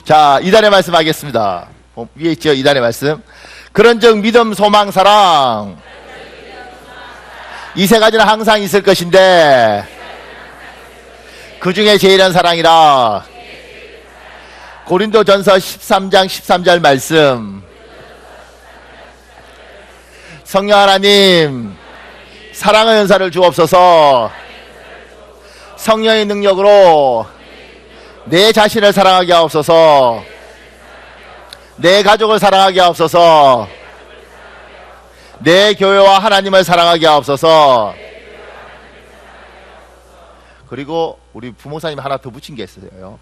자, 2단의 말씀 하겠습니다. 위에 있죠, 2단의 말씀. 그런즉 믿음, 소망, 사랑 이 세 가지는 항상 있을 것인데 그 중에 제일은 사랑이라. 고린도전서 13장 13절 말씀. 성령 하나님, 사랑의 은사를 주옵소서. 성령의 능력으로 내 자신을 사랑하게 하옵소서. 내 가족을 사랑하게 하옵소서. 내 교회와 하나님을 사랑하게 하옵소서. 그리고 우리 부목사님 하나 더 붙인 게 있어요.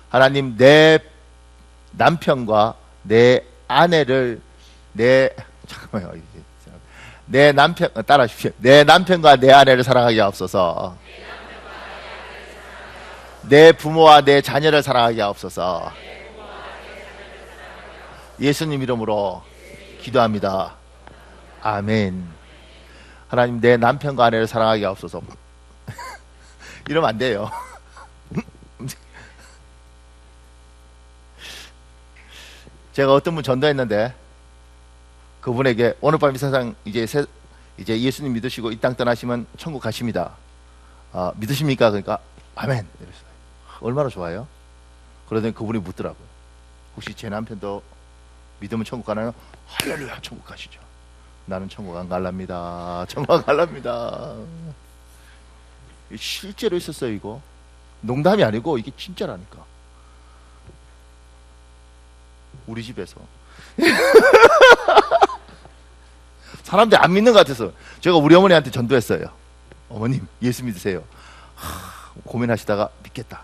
하나님, 내 남편과 내 아내를 잠깐만요. 내 남편, 따라하십시오. 내 남편과 내 아내를 사랑하게 하옵소서. 내 부모와 내 자녀를 사랑하게 하옵소서. 예수님 이름으로 기도합니다. 아멘. 하나님, 내 남편과 아내를 사랑하게 하옵소서. 이러면 안 돼요. 제가 어떤 분 전도했는데 그분에게 오늘 밤 이 세상 이제 예수님 믿으시고 이 땅 떠나시면 천국 가십니다. 믿으십니까? 그러니까 아멘. 이랬어요. 얼마나 좋아요? 그러더니 그분이 묻더라고요. 혹시 제 남편도 믿으면 천국 가나요? 할렐루야, 천국 가시죠. 나는 천국 안 갈랍니다. 천국 안 갈랍니다. 실제로 있었어요. 이거 농담이 아니고 이게 진짜라니까. 우리 집에서 사람들이 안 믿는 것 같아서 제가 우리 어머니한테 전도했어요. 어머님, 예수 믿으세요. 고민하시다가 믿겠다.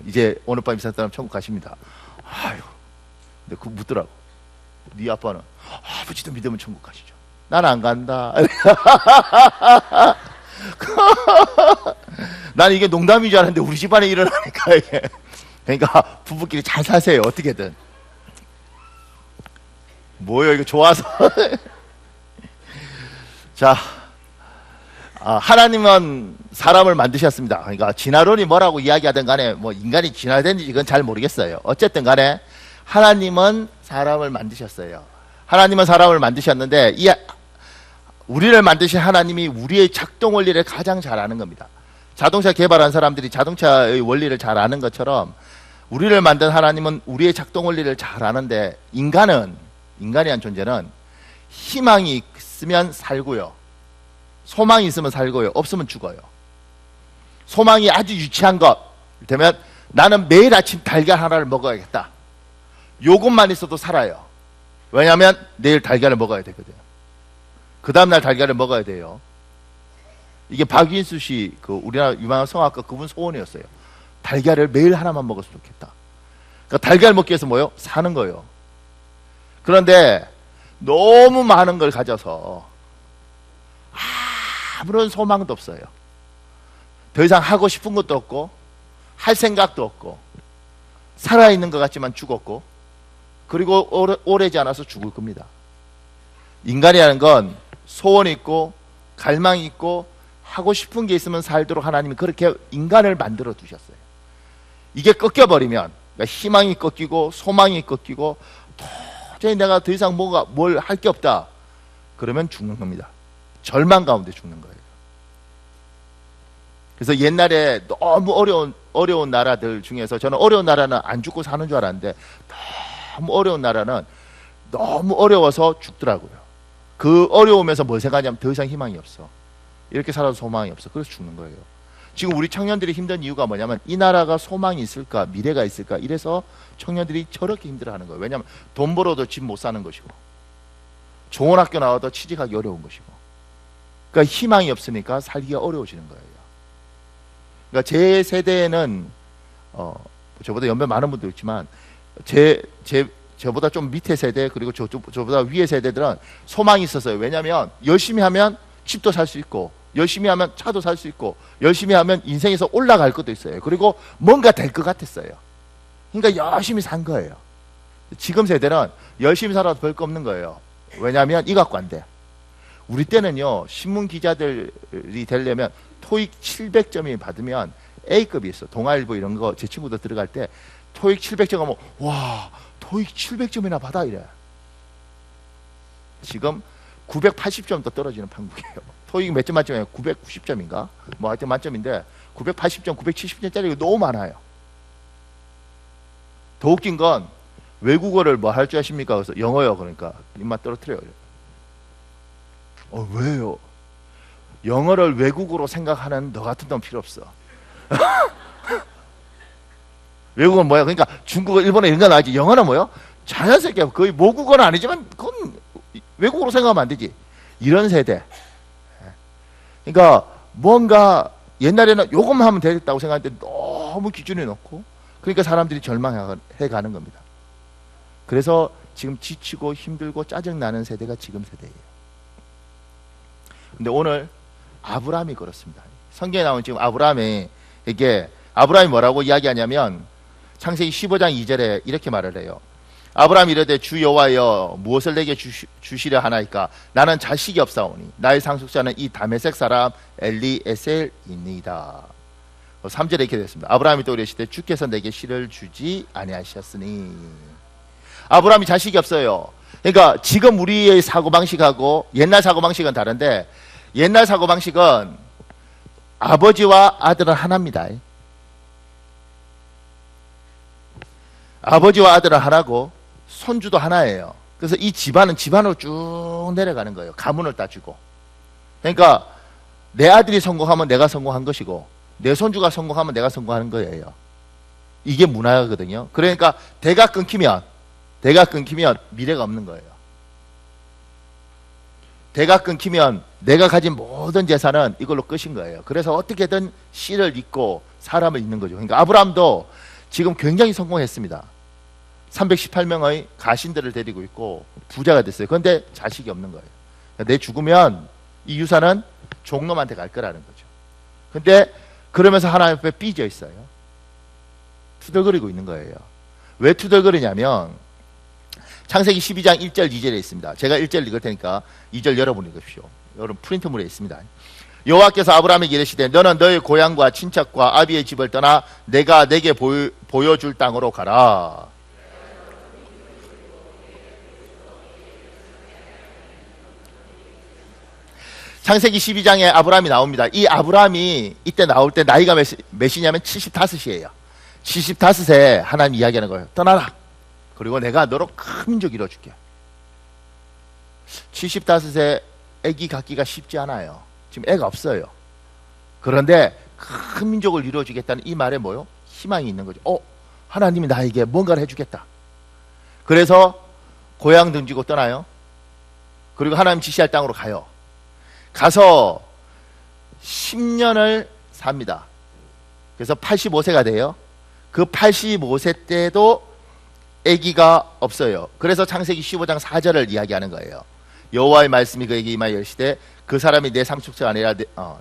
이제 오늘 밤 이 사람 천국 가십니다. 아유, 근데 그거 묻더라고. 네 아빠는 아버지도 믿으면 천국 가시죠. 난 안 간다. 난 이게 농담인 줄 알았는데 우리 집안에 일어나니까 이게. 그러니까 부부끼리 잘 사세요. 어떻게든. 뭐요, 이거 좋아서. 자, 하나님은 사람을 만드셨습니다. 그러니까 진화론이 뭐라고 이야기하든 간에 뭐 인간이 진화된지 이건 잘 모르겠어요. 어쨌든 간에 하나님은 사람을 만드셨어요. 하나님은 사람을 만드셨는데 우리를 만드신 하나님이 우리의 작동 원리를 가장 잘 아는 겁니다. 자동차 개발한 사람들이 자동차의 원리를 잘 아는 것처럼 우리를 만든 하나님은 우리의 작동 원리를 잘 아는데 인간이란 존재는 희망이 있으면 살고요. 소망이 있으면 살고요. 없으면 죽어요. 소망이 아주 유치한 것 되면 나는 매일 아침 달걀 하나를 먹어야겠다. 요것만 있어도 살아요. 왜냐하면 내일 달걀을 먹어야 되거든요. 그 다음날 달걀을 먹어야 돼요. 이게 박인수 씨, 우리나라 유명한 성악가 그분 소원이었어요. 달걀을 매일 하나만 먹었으면 좋겠다. 그러니까 달걀 먹기 위해서 뭐요? 사는 거예요. 그런데 너무 많은 걸 가져서 아무런 소망도 없어요. 더 이상 하고 싶은 것도 없고 할 생각도 없고 살아있는 것 같지만 죽었고 그리고 오래지 않아서 죽을 겁니다. 인간이라는 건 소원이 있고 갈망이 있고 하고 싶은 게 있으면 살도록 하나님이 그렇게 인간을 만들어 두셨어요. 이게 꺾여버리면 그러니까 희망이 꺾이고 소망이 꺾이고 도저히 내가 더 이상 뭘 할 게 없다 그러면 죽는 겁니다. 절망 가운데 죽는 거예요. 그래서 옛날에 너무 어려운 나라들 중에서 저는 어려운 나라는 안 죽고 사는 줄 알았는데 너무 어려운 나라는 너무 어려워서 죽더라고요. 그 어려우면서 뭘 생각하냐면 더 이상 희망이 없어. 이렇게 살아도 소망이 없어. 그래서 죽는 거예요. 지금 우리 청년들이 힘든 이유가 뭐냐면 이 나라가 소망이 있을까 미래가 있을까 이래서 청년들이 저렇게 힘들어하는 거예요. 왜냐하면 돈 벌어도 집 못 사는 것이고 좋은 학교 나와도 취직하기 어려운 것이고 그러니까 희망이 없으니까 살기가 어려워지는 거예요. 그러니까 제 세대에는 저보다 연배 많은 분도 있지만 저보다 좀 밑에 세대 그리고 저보다 위에 세대들은 소망이 있었어요. 왜냐하면 열심히 하면 집도 살 수 있고 열심히 하면 차도 살 수 있고 열심히 하면 인생에서 올라갈 것도 있어요. 그리고 뭔가 될 것 같았어요. 그러니까 열심히 산 거예요. 지금 세대는 열심히 살아도 별 거 없는 거예요. 왜냐하면 이각관대. 우리 때는요 신문 기자들이 되려면 토익 700점이 받으면 A급이 있어. 동아일보 이런 거 제 친구들 들어갈 때 토익 700점 하면 와 토익 700점이나 받아 이래. 지금 980점도 떨어지는 판국이에요. 토익 몇 점 만점이에요? 990점인가? 뭐 하여튼 만점인데 980점, 970점짜리가 너무 많아요. 더 웃긴 건 외국어를 뭐 할 줄 아십니까? 그래서 영어요. 그러니까 입맛 떨어뜨려요. 왜요? 영어를 외국어로 생각하는 너 같은 놈 필요 없어. 외국어는 뭐야? 그러니까 중국어, 일본어 이런 건 나지. 영어는 뭐요? 자연스럽게 거의 모국어는 아니지만 그건 외국어로 생각하면 안 되지. 이런 세대. 그러니까 뭔가 옛날에는 요것만 하면 되겠다고 생각했는데 너무 기준이 높고 그러니까 사람들이 절망해 가는 겁니다. 그래서 지금 지치고 힘들고 짜증나는 세대가 지금 세대예요. 근데 오늘 아브라함이 그렇습니다. 성경에 나온 지금 아브라함이 뭐라고 이야기하냐면 창세기 15장 2절에 이렇게 말을 해요. 아브라함이 이르되 주 여호와여 무엇을 내게 주시려 하나이까 나는 자식이 없사오니 나의 상속자는 이 다메섹 사람 엘리에셀이니이다. 3절에 이렇게 됐습니다. 아브라함이 또 이르시되 주께서 내게 씨를 주지 아니하셨으니. 아브라함이 자식이 없어요. 그러니까 지금 우리의 사고방식하고 옛날 사고방식은 다른데 옛날 사고방식은 아버지와 아들은 하나입니다. 아버지와 아들은 하나고 손주도 하나예요. 그래서 이 집안은 집안으로 쭉 내려가는 거예요. 가문을 따지고. 그러니까 내 아들이 성공하면 내가 성공한 것이고 내 손주가 성공하면 내가 성공하는 거예요. 이게 문화거든요. 그러니까 대가 끊기면 미래가 없는 거예요. 대가 끊기면 내가 가진 모든 재산은 이걸로 끝인 거예요. 그래서 어떻게든 씨를 잇고 사람을 잇는 거죠. 그러니까 아브라함도 지금 굉장히 성공했습니다. 318명의 가신들을 데리고 있고 부자가 됐어요. 그런데 자식이 없는 거예요. 내 죽으면 이 유산은 종놈한테 갈 거라는 거죠. 근데 그러면서 하나님 앞에 삐져 있어요. 투덜거리고 있는 거예요. 왜 투덜거리냐면 창세기 12장 1절 2절에 있습니다. 제가 1절 읽을 테니까 2절 여러분 읽으십시오. 여러분 프린트물에 있습니다. 여호와께서 아브라함에게 이르시되 너는 너의 고향과 친척과 아비의 집을 떠나 내가 내게 보여줄 땅으로 가라. 창세기 12장에 아브라함이 나옵니다. 이 아브라함이 이때 나올 때 나이가 몇이냐면 75이에요. 75세 하나님 이야기하는 거예요. 떠나라. 그리고 내가 너로 큰 민족 이뤄줄게. 75세 애기 갖기가 쉽지 않아요. 지금 애가 없어요. 그런데 큰 민족을 이루어주겠다는 이 말에 뭐요? 희망이 있는 거죠. 하나님이 나에게 뭔가를 해주겠다. 그래서 고향 등지고 떠나요. 그리고 하나님 지시할 땅으로 가요. 가서 10년을 삽니다. 그래서 85세가 돼요. 그 85세 때도 아기가 없어요. 그래서 창세기 15장 4절을 이야기하는 거예요. 여호와의 말씀이 그에게 임하여 이르시되 그 사람이 내 상속자가 아니라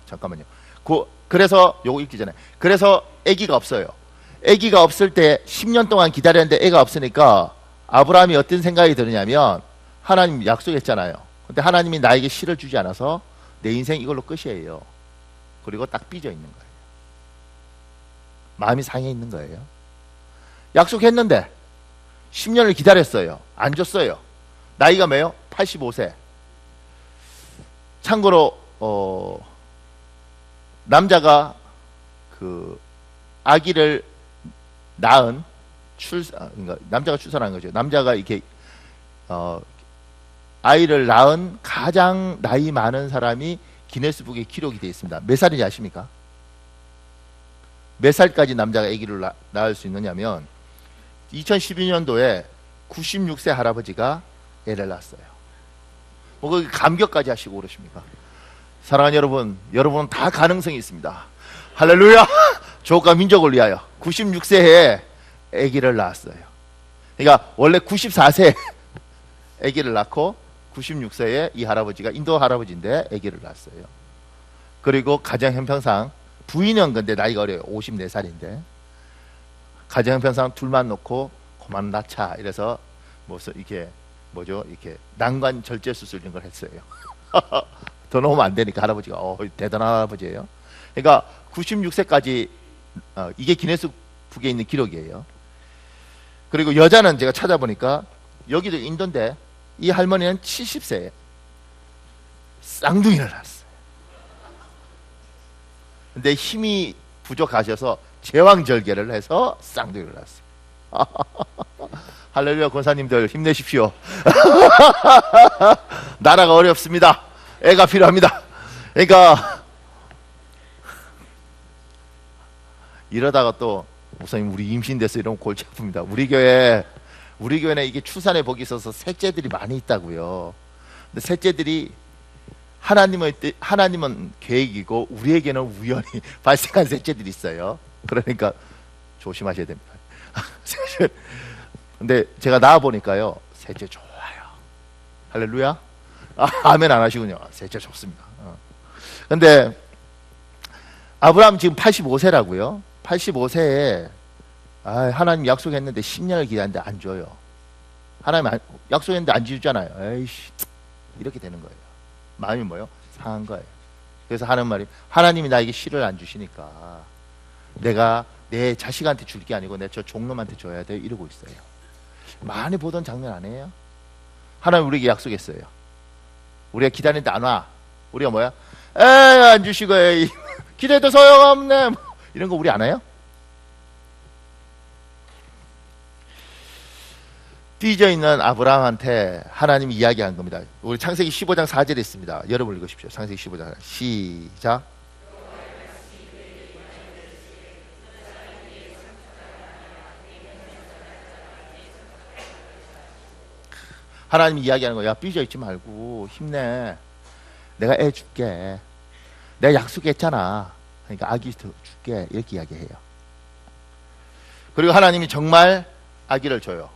잠깐만요. 그래서 요거 읽기 전에 그래서 아기가 없어요. 아기가 없을 때 10년 동안 기다렸는데 애가 없으니까 아브라함이 어떤 생각이 드느냐면 하나님 약속했잖아요. 근데 하나님이 나에게 씨를 주지 않아서 내 인생 이걸로 끝이에요. 그리고 딱 삐져 있는 거예요. 마음이 상해 있는 거예요. 약속했는데 10년을 기다렸어요. 안 줬어요. 나이가 뭐예요? 85세. 참고로 남자가 그 아기를 낳은 그러니까 남자가 출산한 거죠. 남자가 이렇게 아이를 낳은 가장 나이 많은 사람이 기네스북에 기록이 되어 있습니다. 몇 살인지 아십니까? 몇 살까지 남자가 아기를 낳을 수 있느냐면 2012년도에 96세 할아버지가 애를 낳았어요. 뭐 그 감격까지 하시고 그러십니까? 사랑하는 여러분, 여러분은 다 가능성이 있습니다. 할렐루야! 조국과 민족을 위하여 96세에 아기를 낳았어요. 그러니까 원래 94세 아기를 낳고 96세에 이 할아버지가 인도 할아버지인데 아기를 낳았어요. 그리고 가정 형편상 부인은 근데 나이가 어려요. 54살인데 가정 형편상 둘만 놓고 그만 낳자 이래서 이렇게 이렇게 난관 절제 수술 이런 걸 했어요. 더 놓으면 안 되니까 할아버지가 대단한 할아버지예요. 그러니까 96세까지 이게 기네스북에 있는 기록이에요. 그리고 여자는 제가 찾아보니까 여기도 인도인데 이 할머니는 70세에 쌍둥이를 낳았어요. 근데 힘이 부족하셔서 제왕절개를 해서 쌍둥이를 낳았어요. 할렐루야, 권사님들 힘내십시오. 나라가 어렵습니다. 애가 필요합니다. 그러니까 이러다가 또 목사님 우리 임신돼서 이러면 골치 아픕니다. 우리 교회는 이게 출산의 복이 있어서 셋째들이 많이 있다고요. 근데 셋째들이 하나님은 계획이고 우리에게는 우연히 발생한 셋째들이 있어요. 그러니까 조심하셔야 됩니다. 근데 제가 낳아 보니까요, 셋째 좋아요. 할렐루야. 아멘 안 하시군요. 셋째 좋습니다. 근데 아브라함 지금 85세라고요. 85세에 하나님 약속했는데 10년을 기다렸는데 안 줘요. 하나님 약속했는데 안 지우잖아요. 에이씨, 이렇게 되는 거예요. 마음이 뭐요? 상한 거예요. 그래서 하는 말이, 하나님이 나에게 씨를 안 주시니까 내가 내 자식한테 줄 게 아니고 내 저 종놈한테 줘야 돼, 이러고 있어요. 많이 보던 장면 아니에요? 하나님 우리에게 약속했어요. 우리가 기다리는데 안 와. 우리가 뭐야? 에이, 안 주시고, 에이, 기대도 소용없네, 이런 거 우리 안 해요? 삐져 있는 아브라함한테 하나님이 이야기한 겁니다. 우리 창세기 15장 4절에 있습니다. 여러분 읽으십시오. 창세기 15장 시작. 하나님이 이야기하는 거야. 삐져 있지 말고 힘내. 내가 애 줄게. 내가 약속했잖아. 그러니까 아기 줄게. 이렇게 이야기해요. 그리고 하나님이 정말 아기를 줘요.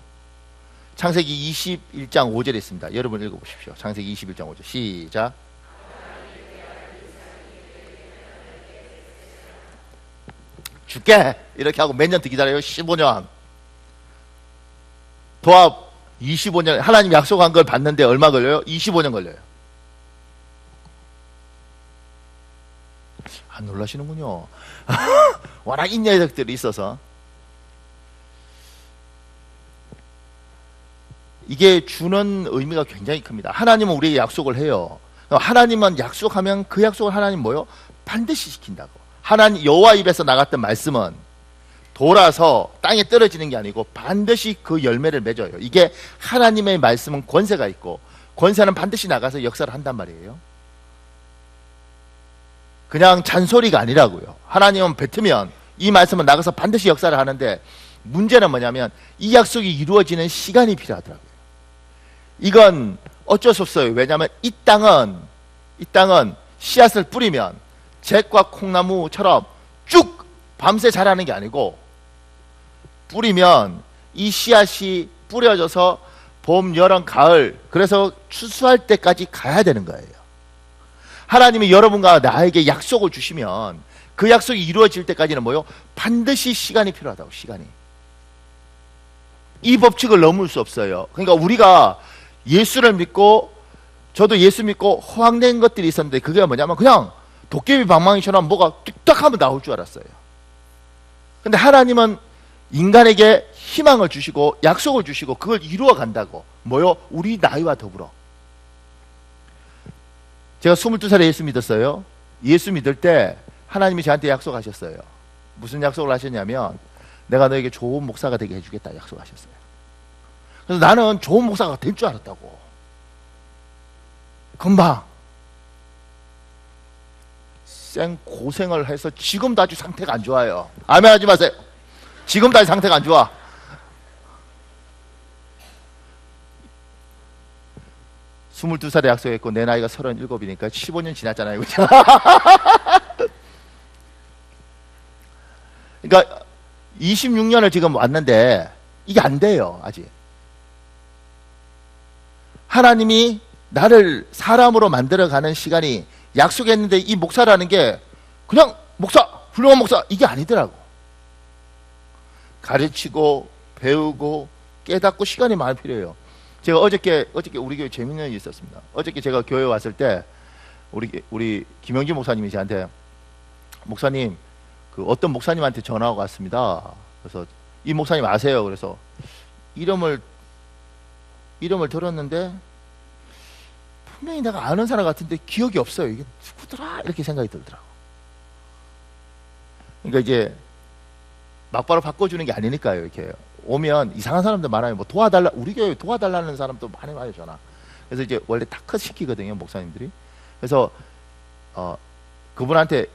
창세기 21장 5절에 있습니다. 여러분 읽어보십시오. 창세기 21장 5절 시작. 줄게. 이렇게 하고 몇 년 더 기다려요? 15년. 도합 25년. 하나님 약속한 걸 받는데 얼마 걸려요? 25년 걸려요. 안 놀라시는군요. 워낙 인내력들이 있어서. 이게 주는 의미가 굉장히 큽니다. 하나님은 우리에게 약속을 해요. 하나님은 약속하면 그 약속을 하나님 뭐요? 반드시 지킨다고. 하나님 여호와 입에서 나갔던 말씀은 돌아서 땅에 떨어지는 게 아니고 반드시 그 열매를 맺어요. 이게 하나님의 말씀은 권세가 있고 권세는 반드시 나가서 역사를 한단 말이에요. 그냥 잔소리가 아니라고요. 하나님은 뱉으면 이 말씀은 나가서 반드시 역사를 하는데 문제는 뭐냐면 이 약속이 이루어지는 시간이 필요하더라고요. 이건 어쩔 수 없어요. 왜냐하면 이 땅은 씨앗을 뿌리면 잭과 콩나무처럼 쭉 밤새 자라는 게 아니고 뿌리면 이 씨앗이 뿌려져서 봄, 여름, 가을, 그래서 추수할 때까지 가야 되는 거예요. 하나님이 여러분과 나에게 약속을 주시면 그 약속이 이루어질 때까지는 뭐요? 반드시 시간이 필요하다고. 시간이. 이 법칙을 넘을 수 없어요. 그러니까 우리가 예수를 믿고 저도 예수 믿고 허황된 것들이 있었는데 그게 뭐냐면 그냥 도깨비 방망이처럼 뭐가 뚝딱 하면 나올 줄 알았어요. 근데 하나님은 인간에게 희망을 주시고 약속을 주시고 그걸 이루어 간다고. 뭐요? 우리 나이와 더불어. 제가 22살에 예수 믿었어요. 예수 믿을 때 하나님이 저한테 약속하셨어요. 무슨 약속을 하셨냐면 내가 너에게 좋은 목사가 되게 해주겠다 약속하셨어요. 그래서 나는 좋은 목사가 될 줄 알았다고. 금방 생 고생을 해서 지금도 아주 상태가 안 좋아요. 아멘 하지 마세요. 지금도 아주 상태가 안 좋아. 스물두 살에 약속했고 내 나이가 37이니까 15년 지났잖아요. 그렇죠? 그러니까 26년을 지금 왔는데 이게 안 돼요. 아직. 하나님이 나를 사람으로 만들어가는 시간이 약속했는데 이 목사라는 게 그냥 목사, 훌륭한 목사 이게 아니더라고. 가르치고 배우고 깨닫고 시간이 많이 필요해요. 제가 어저께 우리 교회 재밌는 일이 있었습니다. 어저께 제가 교회 왔을 때 우리 김영진 목사님이 저한테 목사님 그 어떤 목사님한테 전화가 왔습니다. 그래서 이 목사님 아세요? 그래서 이름을 들었는데 분명히 내가 아는 사람 같은데 기억이 없어요. 이게 누구더라? 이렇게 생각이 들더라고. 그러니까 이제 막바로 바꿔주는 게 아니니까요. 이렇게 오면 이상한 사람들 많아요. 뭐 우리 교회 도와달라는 사람도 많이 와요, 전화. 그래서 이제 원래 다컷 시키거든요, 목사님들이. 그래서 그분한테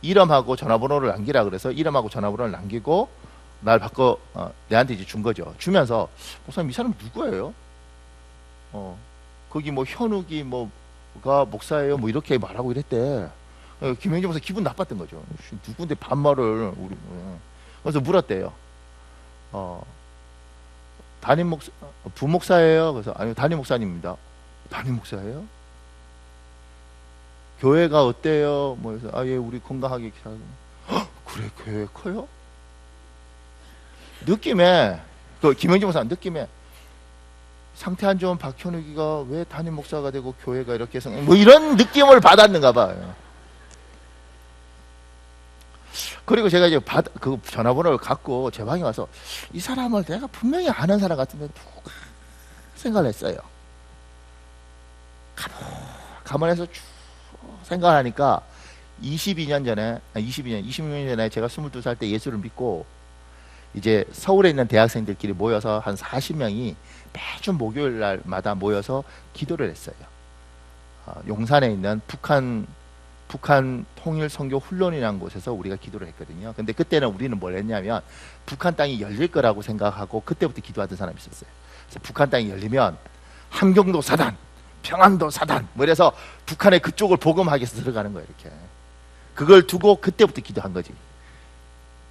이름하고 전화번호를 남기라 그래서 이름하고 전화번호를 남기고 날 바꿔 내한테 이제 준 거죠. 주면서 목사님 이 사람 누구예요? 거기 뭐 현욱이 뭐가 목사예요, 뭐 이렇게 말하고 이랬대. 김영재 목사 기분 나빴던 거죠. 누군데 반말을 우리. 그래서 물었대요. 담임 부목사예요. 그래서 아니요, 담임 목사님입니다. 담임 목사예요? 교회가 어때요? 뭐 해서 예, 우리 건강하게 기도하고. 그래, 교회 커요? 느낌에 김영재 목사 느낌에 상태 안 좋은 박현욱이가 왜 담임 목사가 되고 교회가 이렇게 해서 뭐 이런 느낌을 받았는가 봐요. 그리고 제가 이제 그 전화번호를 갖고 제 방에 와서 이 사람을 내가 분명히 아는 사람 같은데 누가 생각을 했어요. 가만해서 쭉 생각하니까 26년 전에 제가 22살 때 예수를 믿고 이제 서울에 있는 대학생들끼리 모여서 한 40명이 매주 목요일 날마다 모여서 기도를 했어요. 용산에 있는 북한 통일 선교 훈련이라는 곳에서 우리가 기도를 했거든요. 근데 그때는 우리는 뭘 했냐면 북한 땅이 열릴 거라고 생각하고 그때부터 기도하던 사람이 있었어요. 그래서 북한 땅이 열리면 함경도 사단, 평안도 사단, 뭐 이래서 북한의 그쪽을 복음하기 위해서 들어가는 거예요. 이렇게 그걸 두고 그때부터 기도한 거지.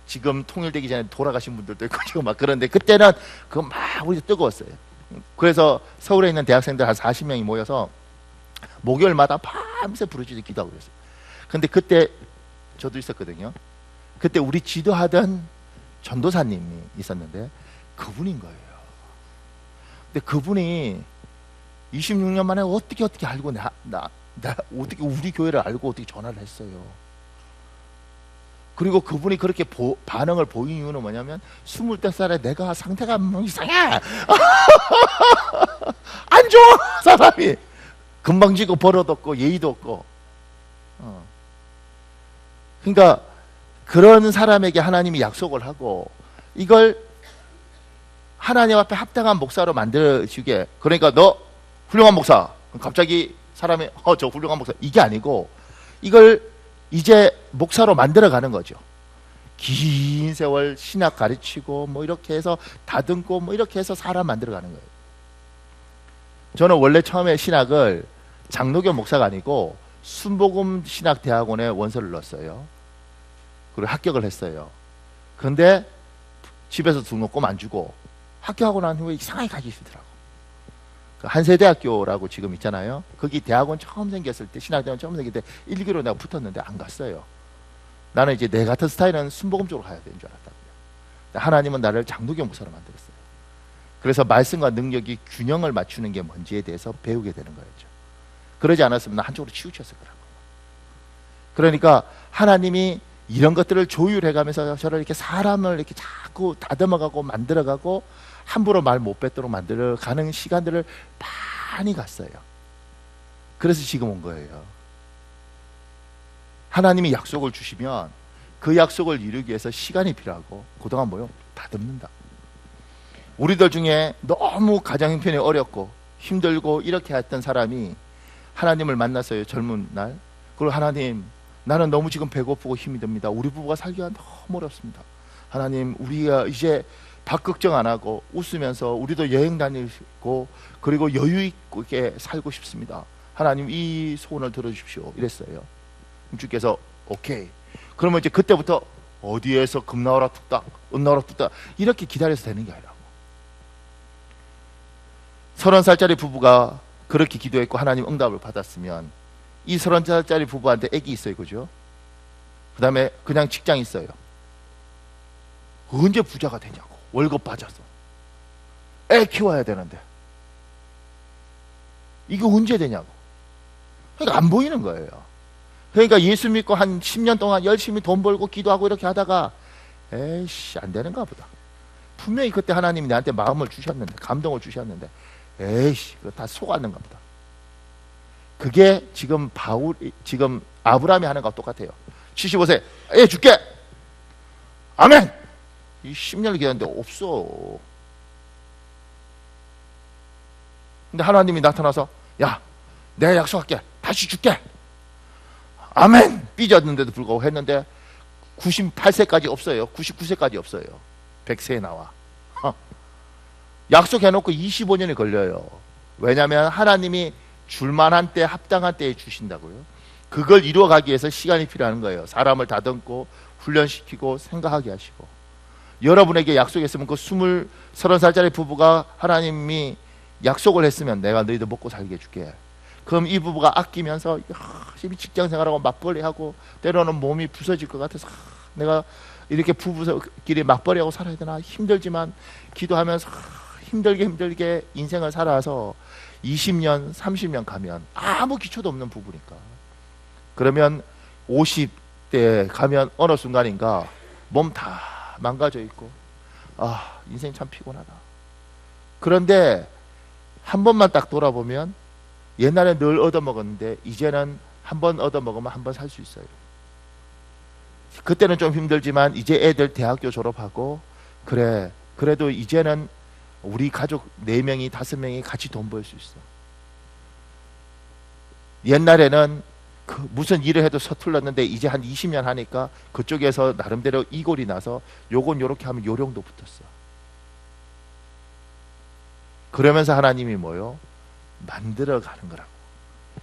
지금 통일되기 전에 돌아가신 분들도 있고 지금 막 그런데 그때는 그거 막 우리 뜨거웠어요. 그래서 서울에 있는 대학생들 한 40명이 모여서 목요일마다 밤새 부르짖어 기도하고 그랬어요. 근데 그때 저도 있었거든요. 그때 우리 지도하던 전도사님이 있었는데 그분인 거예요. 근데 그분이 26년 만에 어떻게 알고 어떻게 우리 교회를 알고 어떻게 전화를 했어요. 그리고 그분이 그렇게 반응을 보인 이유는 뭐냐면 25살에 내가 상태가 이상해 안 좋아 사람이 금방지고 버릇 없고 예의도 없고 그러니까 그런 사람에게 하나님이 약속을 하고 이걸 하나님 앞에 합당한 목사로 만들어주게. 그러니까 너 훌륭한 목사. 갑자기 사람이 저 훌륭한 목사 이게 아니고 이걸 이제 목사로 만들어가는 거죠. 긴 세월 신학 가르치고 뭐 이렇게 해서 다듬고 뭐 이렇게 해서 사람 만들어가는 거예요. 저는 원래 처음에 신학을 장로교 목사가 아니고 순복음 신학대학원에 원서를 넣었어요. 그리고 합격을 했어요. 그런데 집에서 등록금 안 주고 합격하고 난 후에 이상하게 가기 싫더라고. 한세대학교라고 지금 있잖아요. 거기 대학원 처음 생겼을 때 신학대학원 처음 생길 때 1기로 내가 붙었는데 안 갔어요. 나는 이제 내 같은 스타일은 순복음 쪽으로 가야 되는 줄 알았다고요. 하나님은 나를 장로교 목사로 만들었어요. 그래서 말씀과 능력이 균형을 맞추는 게 뭔지에 대해서 배우게 되는 거였죠. 그러지 않았으면 나 한쪽으로 치우쳤을 거라고. 그러니까 하나님이 이런 것들을 조율해가면서 저를 이렇게 사람을 이렇게 자꾸 다듬어가고 만들어가고 함부로 말 못 뱉도록 만들어가는 시간들을 많이 갔어요. 그래서 지금 온 거예요. 하나님이 약속을 주시면 그 약속을 이루기 위해서 시간이 필요하고 그동안 뭐요? 다듬는다. 우리들 중에 너무 가정 형편이 어렵고 힘들고 이렇게 했던 사람이 하나님을 만났어요. 젊은 날. 그리고 하나님 나는 너무 지금 배고프고 힘이 듭니다. 우리 부부가 살기가 너무 어렵습니다. 하나님 우리가 이제 밥 걱정 안 하고 웃으면서 우리도 여행 다니고 그리고 여유 있게 살고 싶습니다. 하나님 이 소원을 들어주십시오. 이랬어요. 주께서 오케이. 그러면 이제 그때부터 어디에서 금 나오라 뚝딱 은 나오라 뚝딱 이렇게 기다려서 되는 게 아니라고. 30살짜리 부부가 그렇게 기도했고 하나님 응답을 받았으면 이 30살짜리 부부한테 애기 있어요. 그죠? 그 다음에 그냥 직장 있어요. 언제 부자가 되냐고. 월급 받아서 애 키워야 되는데 이게 언제 되냐고. 그러니까 안 보이는 거예요. 그러니까 예수 믿고 한 10년 동안 열심히 돈 벌고 기도하고 이렇게 하다가 에이씨 안 되는가 보다. 분명히 그때 하나님이 나한테 마음을 주셨는데, 감동을 주셨는데 에이씨 그거 다 속았는가 보다. 그게 지금 지금 아브라함이 하는 거와 똑같아요. 75세 줄게 아멘. 이 10년을 기다렸는데 없어. 근데 하나님이 나타나서 야 내가 약속할게 다시 줄게 아멘. 삐졌는데도 불구하고 했는데 98세까지 없어요. 99세까지 없어요. 100세에 나와. 약속해놓고 25년이 걸려요. 왜냐하면 하나님이 줄만한 때 합당한 때에 주신다고요. 그걸 이루어가기 위해서 시간이 필요한 거예요. 사람을 다듬고 훈련시키고 생각하게 하시고. 여러분에게 약속했으면 그 30살짜리 부부가 하나님이 약속을 했으면 내가 너희들 먹고 살게 해줄게. 그럼 이 부부가 아끼면서 열심히 직장생활하고 맞벌이하고 때로는 몸이 부서질 것 같아서 내가 이렇게 부부끼리 맞벌이하고 살아야 되나 힘들지만 기도하면서 힘들게 인생을 살아서 20년 30년 가면 아무 기초도 없는 부부니까 그러면 50대 가면 어느 순간인가 몸 다 망가져 있고 인생 참 피곤하다. 그런데 한 번만 딱 돌아보면 옛날에 늘 얻어먹었는데 이제는 한 번 얻어먹으면 한 번 살 수 있어요. 그때는 좀 힘들지만 이제 애들 대학교 졸업하고 그래도 이제는 우리 가족 4명이 5명이 같이 돈 벌 수 있어. 옛날에는 무슨 일을 해도 서툴렀는데 이제 한 20년 하니까 그쪽에서 나름대로 이골이 나서 요건 요렇게 하면 요령도 붙었어. 그러면서 하나님이 뭐요? 만들어 가는 거라고.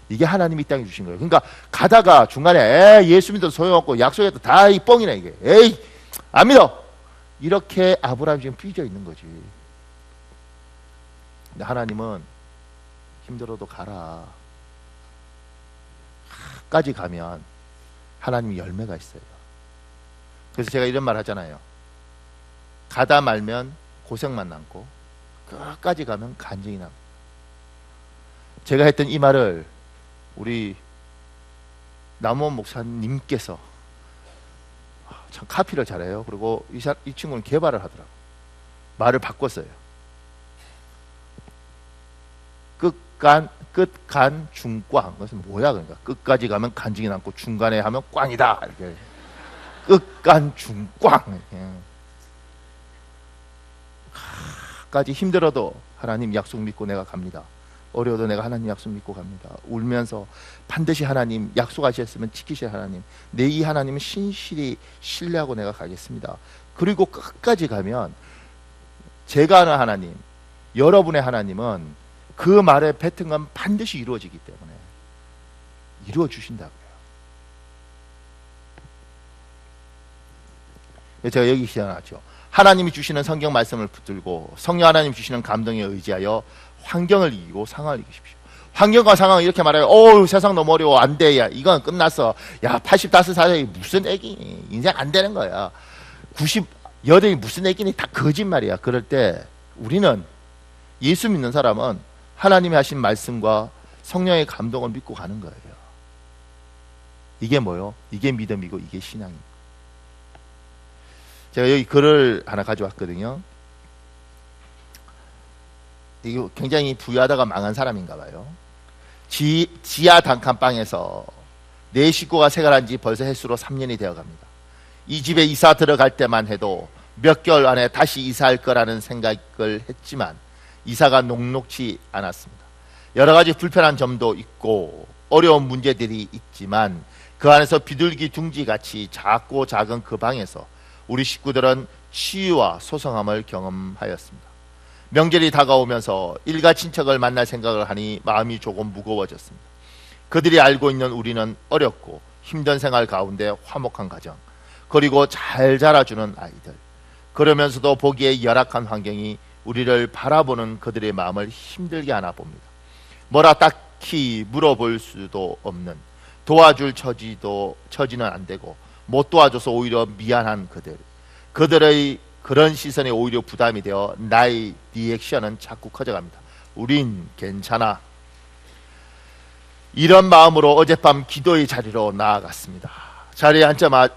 이게 하나님이 이 땅에 주신 거예요. 그러니까 가다가 중간에 예수 믿어도 소용없고 약속해도 다 이 뻥이네 이게. 에이 안 믿어. 이렇게 아브라함이 지금 삐져 있는 거지. 근데 하나님은 힘들어도 가라 까지 가면 하나님이 열매가 있어요. 그래서 제가 이런 말 하잖아요. 가다 말면 고생만 남고 끝까지 가면 간증이 남니다. 제가 했던 이 말을 우리 남원 목사님께서 참 카피를 잘해요. 그리고 이 친구는 개발을 하더라고. 말을 바꿨어요. 끝간 중꽝. 그것은 뭐야 그러니까 끝까지 가면 간증이 남고 중간에 하면 꽝이다 이렇게. 끝간 중꽝. 까지 힘들어도 하나님 약속 믿고 내가 갑니다. 어려워도 내가 하나님 약속 믿고 갑니다. 울면서 반드시 하나님 약속하셨으면 지키실 하나님, 내 이 하나님은 신실히 신뢰하고 내가 가겠습니다. 그리고 끝까지 가면 제가 아는 하나님, 여러분의 하나님은 그 말에 뱉은 건 반드시 이루어지기 때문에 이루어 주신다고요. 제가 여기 시작하죠. 하나님이 주시는 성경 말씀을 붙들고 성령 하나님 주시는 감동에 의지하여 환경을 이기고 상황을 이기십시오. 환경과 상황을 이렇게 말해요. 세상 너무 어려워 안 돼. 야 이건 끝났어. 야 85살이 무슨 애기 인생 안 되는 거야. 98이 무슨 애기니 다 거짓말이야. 그럴 때 우리는 예수 믿는 사람은 하나님이 하신 말씀과 성령의 감동을 믿고 가는 거예요. 이게 뭐요? 이게 믿음이고 이게 신앙입니다. 제가 여기 글을 하나 가져왔거든요. 이거 굉장히 부유하다가 망한 사람인가 봐요. 지하 단칸방에서 내 식구가 생활한 지 벌써 횟수로 3년이 되어 갑니다. 이 집에 이사 들어갈 때만 해도 몇 개월 안에 다시 이사할 거라는 생각을 했지만 이사가 녹록지 않았습니다. 여러 가지 불편한 점도 있고 어려운 문제들이 있지만 그 안에서 비둘기 둥지같이 작고 작은 그 방에서 우리 식구들은 치유와 소성함을 경험하였습니다. 명절이 다가오면서 일가 친척을 만날 생각을 하니 마음이 조금 무거워졌습니다. 그들이 알고 있는 우리는 어렵고 힘든 생활 가운데 화목한 가정, 그리고 잘 자라주는 아이들, 그러면서도 보기에 열악한 환경이 우리를 바라보는 그들의 마음을 힘들게 하나 봅니다. 뭐라 딱히 물어볼 수도 없는, 도와줄 처지는 안 되고 못 도와줘서 오히려 미안한 그들의 그런 시선에 오히려 부담이 되어 나의 리액션은 자꾸 커져갑니다. 우린 괜찮아. 이런 마음으로 어젯밤 기도의 자리로 나아갔습니다. 자리에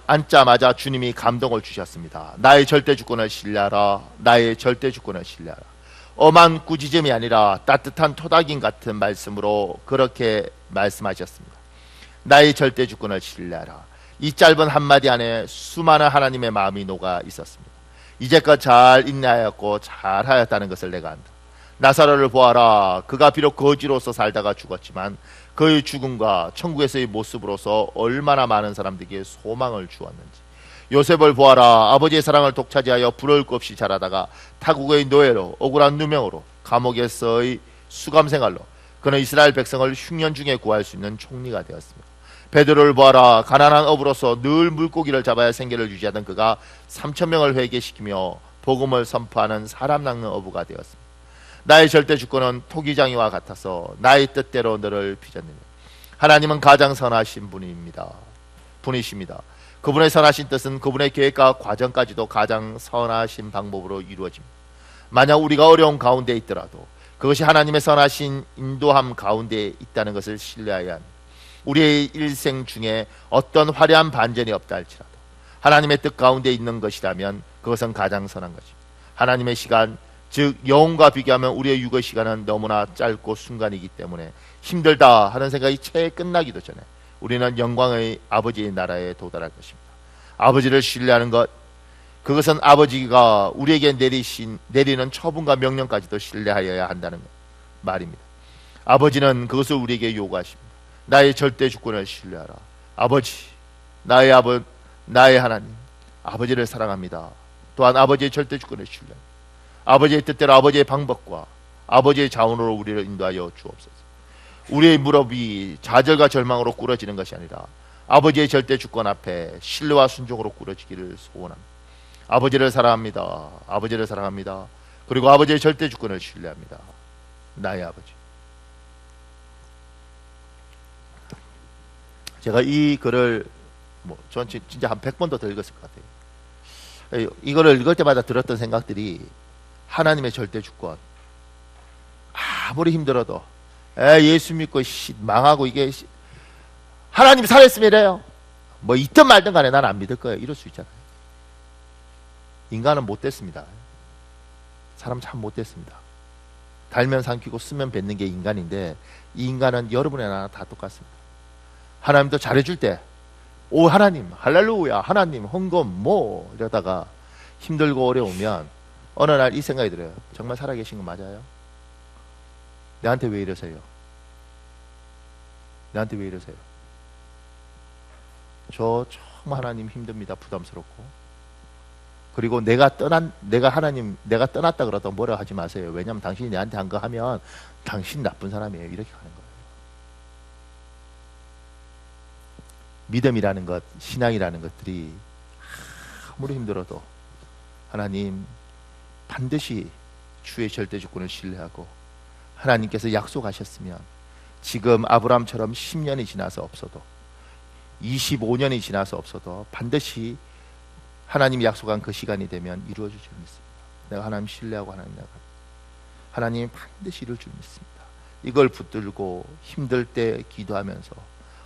앉자마자 주님이 감동을 주셨습니다. 나의 절대주권을 신뢰하라. 나의 절대주권을 신뢰하라. 엄한 꾸짖음이 아니라 따뜻한 토닥임 같은 말씀으로 그렇게 말씀하셨습니다. 나의 절대주권을 신뢰하라. 이 짧은 한마디 안에 수많은 하나님의 마음이 녹아 있었습니다. 이제껏 잘 인내하였고 잘하였다는 것을 내가 안다. 나사로를 보아라. 그가 비록 거지로서 살다가 죽었지만 그의 죽음과 천국에서의 모습으로서 얼마나 많은 사람들에게 소망을 주었는지. 요셉을 보아라. 아버지의 사랑을 독차지하여 부러울 것 없이 자라다가 타국의 노예로, 억울한 누명으로, 감옥에서의 수감생활로 그는 이스라엘 백성을 흉년 중에 구할 수 있는 총리가 되었습니다. 베드로를 보아라. 가난한 어부로서 늘 물고기를 잡아야 생계를 유지하던 그가 3,000명을 회개시키며 복음을 선포하는 사람 낚는 어부가 되었습니다. 나의 절대 주권은 토기장이와 같아서 나의 뜻대로 너를 빚었느냐. 하나님은 가장 선하신 분이십니다. 그분의 선하신 뜻은 그분의 계획과 과정까지도 가장 선하신 방법으로 이루어집니다. 만약 우리가 어려운 가운데 있더라도 그것이 하나님의 선하신 인도함 가운데 있다는 것을 신뢰해야 합니다. 우리의 일생 중에 어떤 화려한 반전이 없다 할지라도 하나님의 뜻 가운데 있는 것이라면 그것은 가장 선한 것입니다. 하나님의 시간, 즉 영혼과 비교하면 우리의 육의 시간은 너무나 짧고 순간이기 때문에 힘들다 하는 생각이 채 끝나기도 전에 우리는 영광의 아버지의 나라에 도달할 것입니다. 아버지를 신뢰하는 것, 그것은 아버지가 우리에게 내리는 처분과 명령까지도 신뢰하여야 한다는 말입니다. 아버지는 그것을 우리에게 요구하십니다. 나의 절대 주권을 신뢰하라. 아버지, 나의 하나님, 아버지를 사랑합니다. 또한 아버지의 절대 주권을 신뢰합니다. 아버지의 뜻대로 아버지의 방법과 아버지의 자원으로 우리를 인도하여 주옵소서. 우리의 무릎이 좌절과 절망으로 꿇어지는 것이 아니라 아버지의 절대 주권 앞에 신뢰와 순종으로 꿇어지기를 소원합니다. 아버지를 사랑합니다. 아버지를 사랑합니다. 그리고 아버지의 절대 주권을 신뢰합니다. 나의 아버지. 제가 이 글을 전 진짜 한 100번도 더 읽었을 것 같아요. 이거를 읽을 때마다 들었던 생각들이 하나님의 절대 주권. 아무리 힘들어도 예수 믿고 망하고 이게 하나님 살았으면 이래요. 뭐 있든 말든 간에 난 안 믿을 거예요. 이럴 수 있잖아요. 인간은 못됐습니다. 사람 참 못됐습니다. 달면 삼키고 쓰면 뱉는 게 인간인데 이 인간은 여러분의 나나 다 똑같습니다. 하나님도 잘해줄 때 오 하나님 할렐루야 하나님 헌금 뭐 이러다가 힘들고 어려우면 어느 날 이 생각이 들어요. 정말 살아계신 거 맞아요? 내한테 왜 이러세요? 내한테 왜 이러세요? 저 정말 하나님 힘듭니다. 부담스럽고. 그리고 내가 떠났다 그러다 뭐라 하지 마세요. 왜냐하면 당신이 내한테 한 거 하면 당신 나쁜 사람이에요. 이렇게 가는 거예요. 믿음이라는 것, 신앙이라는 것들이 아무리 힘들어도 하나님 반드시 주의 절대 주권을 신뢰하고 하나님께서 약속하셨으면 지금 아브라함처럼 10년이 지나서 없어도 25년이 지나서 없어도 반드시 하나님이 약속한 그 시간이 되면 이루어질 줄 믿습니다. 내가 하나님 신뢰하고 하나님 반드시 이룰 줄 믿습니다. 이걸 붙들고 힘들 때 기도하면서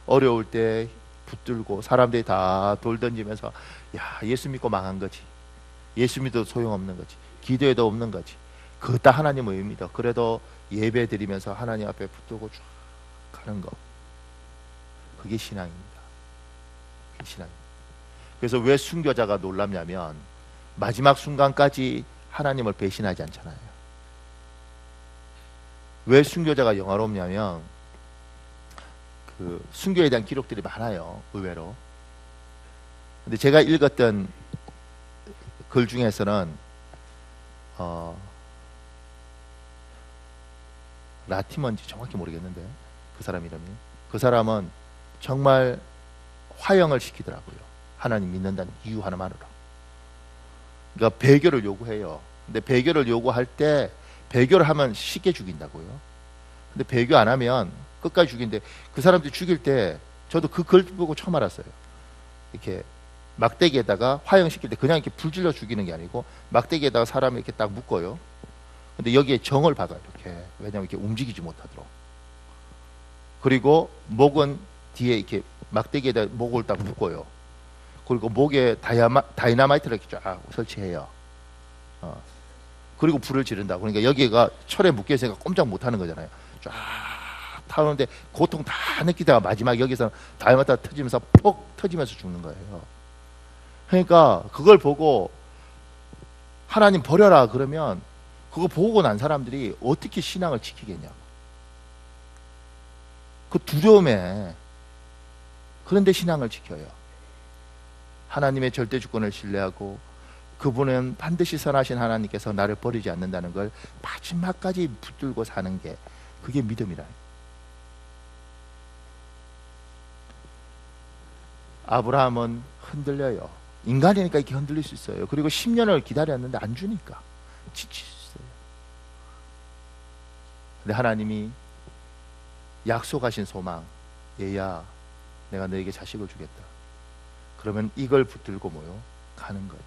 어려울 때 붙들고 사람들이 다 돌 던지면서 야 예수 믿고 망한 거지. 예수 믿어도 소용없는 거지. 기도해도 없는 거지. 그거 다 하나님 의입니다. 그래도 예배 드리면서 하나님 앞에 붙들고 쭉 가는 거. 그게 신앙입니다. 그게 신앙입니다. 그래서 왜 순교자가 놀랍냐면 마지막 순간까지 하나님을 배신하지 않잖아요. 왜 순교자가 영화롭냐면 그 순교에 대한 기록들이 많아요. 의외로. 근데 제가 읽었던 글 중에서는 라티먼지 정확히 모르겠는데 그 사람 이름이 그 사람은 정말 화형을 시키더라고요. 하나님 믿는다는 이유 하나만으로. 그러니까 배교를 요구해요. 근데 배교를 요구할 때 배교를 하면 쉽게 죽인다고요. 근데 배교 안 하면 끝까지 죽인데 그 사람들 죽일 때 저도 그 글 보고 처음 알았어요. 이렇게 막대기에다가 화형시킬 때 그냥 이렇게 불질러 죽이는 게 아니고 막대기에다가 사람을 이렇게 딱 묶어요. 근데 여기에 정을 박아요. 이렇게. 왜냐면 이렇게 움직이지 못하도록. 그리고 목은 뒤에 이렇게 막대기에다 목을 딱 묶어요. 그리고 목에 다이나마이트를 이렇게 쫙 설치해요. 그리고 불을 지른다. 그러니까 여기가 철에 묶여 있으니까 꼼짝 못 하는 거잖아요. 쫙 타오는데 고통 다 느끼다가 마지막 여기서 다이나마이트가 터지면서 폭 터지면서 죽는 거예요. 그러니까 그걸 보고 하나님 버려라 그러면 그거 보고 난 사람들이 어떻게 신앙을 지키겠냐고. 그 두려움에. 그런데 신앙을 지켜요. 하나님의 절대 주권을 신뢰하고 그분은 반드시 선하신 하나님께서 나를 버리지 않는다는 걸 마지막까지 붙들고 사는 게 그게 믿음이라. 아브라함은 흔들려요. 인간이니까 이렇게 흔들릴 수 있어요. 그리고 10년을 기다렸는데 안 주니까 지치셨어요. 근데 하나님이 약속하신 소망, 얘야 내가 너에게 자식을 주겠다. 그러면 이걸 붙들고 뭐요? 가는 거예요.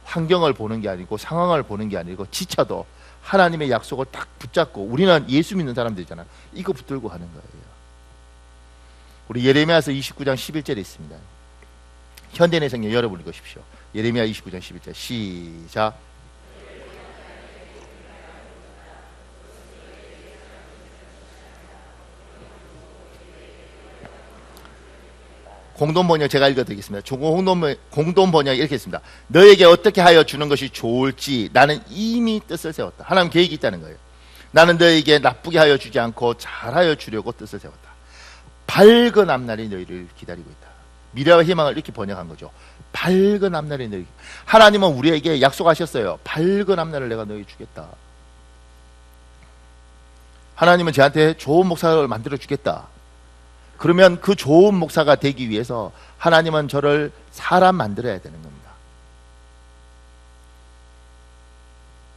환경을 보는 게 아니고 상황을 보는 게 아니고 지쳐도 하나님의 약속을 딱 붙잡고, 우리는 예수 믿는 사람들이잖아. 이거 붙들고 하는 거예요. 우리 예레미야서 29장 11절에 있습니다. 현대인의 성경 열어보고 보십시오. 예레미야 29장 11절 시작. 공동번역 제가 읽어드리겠습니다. 공동번역 이렇게 했습니다. 너에게 어떻게 하여 주는 것이 좋을지 나는 이미 뜻을 세웠다. 하나님 계획이 있다는 거예요. 나는 너에게 나쁘게 하여 주지 않고 잘하여 주려고 뜻을 세웠다. 밝은 앞날이 너희를 기다리고 있다. 미래와 희망을 이렇게 번역한 거죠. 밝은 앞날이 너희. 하나님은 우리에게 약속하셨어요. 밝은 앞날을 내가 너희 주겠다. 하나님은 저한테 좋은 목사를 만들어 주겠다. 그러면 그 좋은 목사가 되기 위해서 하나님은 저를 사람 만들어야 되는 겁니다.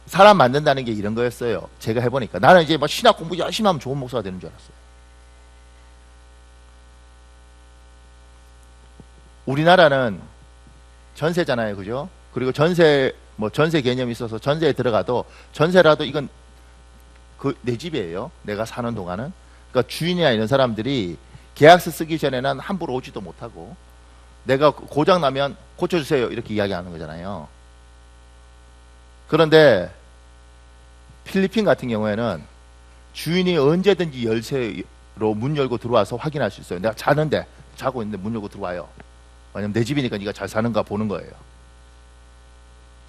사람 만든다는 게 이런 거였어요. 제가 해보니까 나는 이제 막 신학 공부 열심히 하면 좋은 목사가 되는 줄 알았어요. 우리나라는 전세잖아요, 그죠? 그리고 전세 개념이 있어서 전세에 들어가도 전세라도 이건 내 집이에요. 내가 사는 동안은. 그러니까 주인이나 이런 사람들이 계약서 쓰기 전에는 함부로 오지도 못하고, 내가 고장 나면 고쳐주세요 이렇게 이야기하는 거잖아요. 그런데 필리핀 같은 경우에는 주인이 언제든지 열쇠로 문 열고 들어와서 확인할 수 있어요. 내가 자고 있는데 문 열고 들어와요. 왜냐면 내 집이니까 네가 잘 사는가 보는 거예요.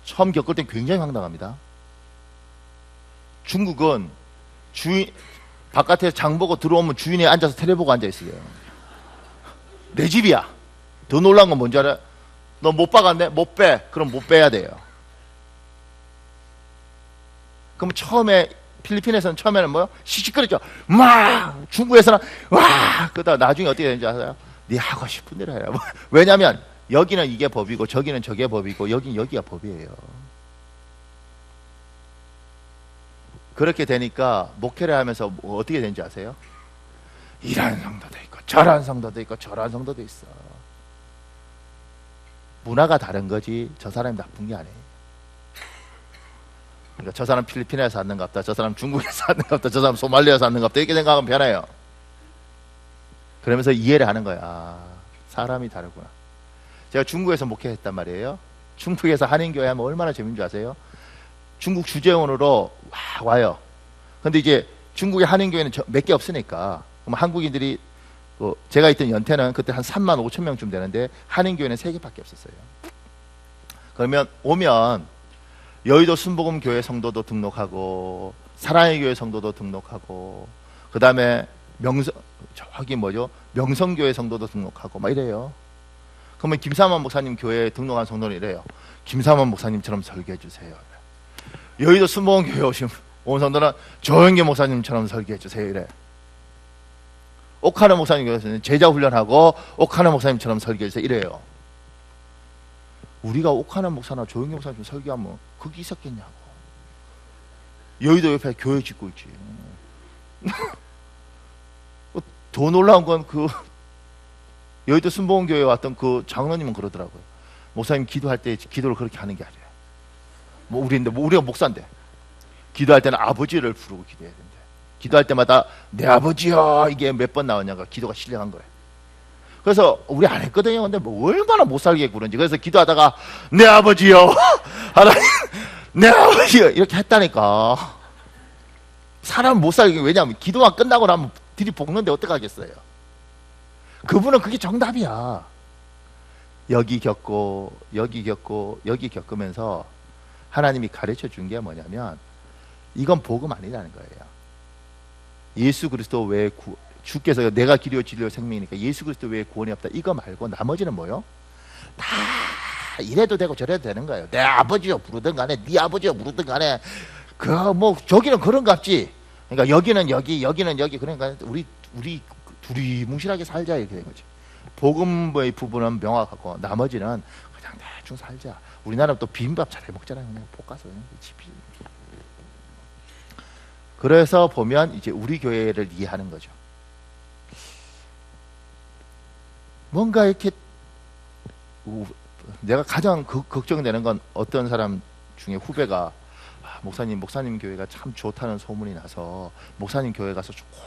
처음 겪을 땐 굉장히 황당합니다. 중국은 주인 바깥에 장 보고 들어오면 주인이 앉아서 텔레 보고 앉아 있어요. 내 집이야. 더 놀란 건 뭔지 알아? 너 못 박았네? 못 빼. 그럼 못 빼야 돼요. 그럼 필리핀에서는 처음에는 뭐요? 시시거리죠. 막 중국에서는 와. 그러다 나중에 어떻게 되는지 아세요? 네 하고 싶은 대로 해라. 왜냐하면 여기는 이게 법이고 저기는 저게 법이고 여기가 법이에요. 그렇게 되니까 목회를 하면서 어떻게 되는지 아세요? 이런 성도도 있고 저런 성도도 있고 저런 성도도 있어. 문화가 다른 거지 저 사람이 나쁜 게 아니에요. 그러니까 저 사람 필리핀에서 왔는갑다, 저 사람 중국에서 왔는갑다, 저 사람 소말리아에서 왔는갑다 이렇게 생각하면 편해요. 그러면서 이해를 하는 거야. 아, 사람이 다르구나. 제가 중국에서 목회했단 말이에요. 중국에서 한인교회 하면 얼마나 재밌는 줄 아세요? 중국 주재원으로 와요. 근데 이제 중국의 한인교회는 몇 개 없으니까, 그럼 한국인들이 제가 있던 연태는 그때 한 3만 5천 명쯤 되는데 한인교회는 3개밖에 없었어요. 그러면 오면 여의도 순복음교회 성도도 등록하고 사랑의 교회 성도도 등록하고 그 다음에 명성교회 성도도 등록하고 막 이래요. 그러면 김삼환 목사님 교회에 등록한 성도는 이래요. 김삼환 목사님처럼 설교해 주세요. 여의도 순복음교회 온 성도는 조영기 목사님처럼 설교해 주세요 이래. 옥하는 목사님 교회에서는 제자 훈련하고 옥하는 목사님처럼 설교해 주세요 이래요. 우리가 옥하는 목사나 조영기 목사님 설교하면 거기 있었겠냐고. 여의도 옆에 교회 짓고 있지. 더 놀라운 건 여의도 순복음교회에 왔던 그 장로님은 그러더라고요. 목사님 기도할 때 기도를 그렇게 하는 게 아니에요. 우리가 목사인데 기도할 때는 아버지를 부르고 기도해야 된대. 기도할 때마다 내 아버지여 이게 몇 번 나오냐가 기도가 신령한 거예요. 그래서 우리 안 했거든요. 근데 뭐 얼마나 못 살게 구는지. 그래서 기도하다가 내 아버지여 하나님 내 아버지여 이렇게 했다니까. 사람 못 살게. 왜냐하면 기도가 끝나고 나면 들이볶는데 어떡하겠어요. 그분은 그게 정답이야. 여기 겪고 여기 겪고 여기 겪으면서 하나님이 가르쳐 준 게 뭐냐면 이건 복음 아니라는 거예요. 예수 그리스도 외에 주께서 내가 길이요 진리요 생명이니까 예수 그리스도 외에 구원이 없다. 이거 말고 나머지는 뭐요? 다 이래도 되고 저래도 되는 거예요. 내 아버지요 부르든 간에 네 아버지요 부르든 간에 그 뭐 저기는 그런 값지. 그러니까 여기는 여기 여기는 여기. 그러니까 우리 둘이 뭉실하게 살자 이렇게 된 거지. 복음의 부분은 명확하고 나머지는 그냥 대충 살자. 우리나라는 또 비빔밥 잘 먹잖아요. 그냥 볶아서 그냥 집이. 그래서 보면 이제 우리 교회를 이해하는 거죠. 뭔가 이렇게 내가 가장 걱정되는 건 어떤 사람 중에 후배가 목사님 교회가 참 좋다는 소문이 나서 목사님 교회 가서 꼭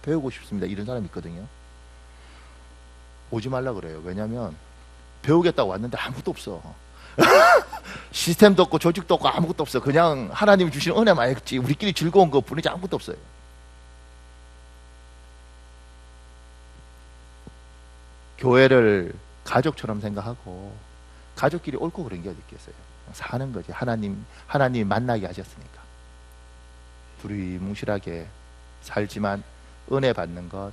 배우고 싶습니다. 이런 사람이 있거든요. 오지 말라 그래요. 왜냐하면 배우겠다고 왔는데 아무것도 없어. 시스템도 없고 조직도 없고 아무것도 없어. 그냥 하나님이 주신 은혜만 했지 우리끼리 즐거운 것 뿐이지 아무것도 없어요. 교회를 가족처럼 생각하고 가족끼리 옳고 그런 게 어디 있겠어요. 사는 거지. 하나님 만나게 하셨으니까. 둘이 뭉실하게 살지만 은혜 받는 것,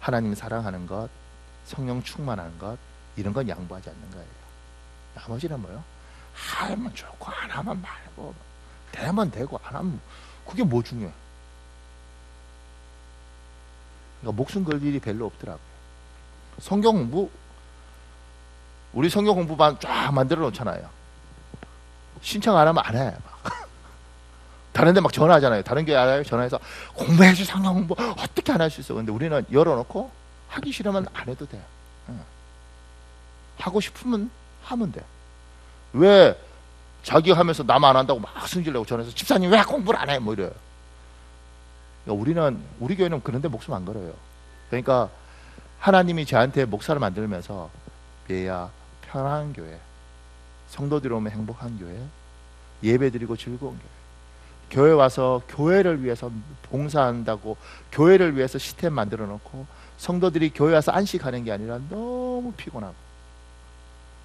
하나님 사랑하는 것, 성령 충만하는 것, 이런 건 양보하지 않는 거예요. 나머지는 뭐요? 하면 좋고 안 하면 말고 되면 되고 안 하면 그게 뭐 중요해. 그러니까 목숨 걸 일이 별로 없더라고요. 성경 공부 우리 성경 공부반 쫙 만들어 놓잖아요. 신청 안 하면 안 해. 막. 다른 데 막 전화하잖아요. 다른 교회 알아요? 전화해서 공부해야지 성경 공부 어떻게 안 할 수 있어. 근데 우리는 열어놓고 하기 싫으면 안 해도 돼. 하고 싶으면 하면 돼. 왜 자기가 하면서 남 안 한다고 막 승질내고 전화해서 집사님 왜 공부를 안 해? 뭐 이래요. 그러니까 우리 교회는 그런데 목숨 안 걸어요. 그러니까 하나님이 저한테 목사를 만들면서 얘야 편한 교회, 성도들 오면 행복한 교회, 예배드리고 즐거운 교회, 교회 와서 교회를 위해서 봉사한다고 교회를 위해서 시스템 만들어 놓고 성도들이 교회 와서 안식하는 게 아니라 너무 피곤하고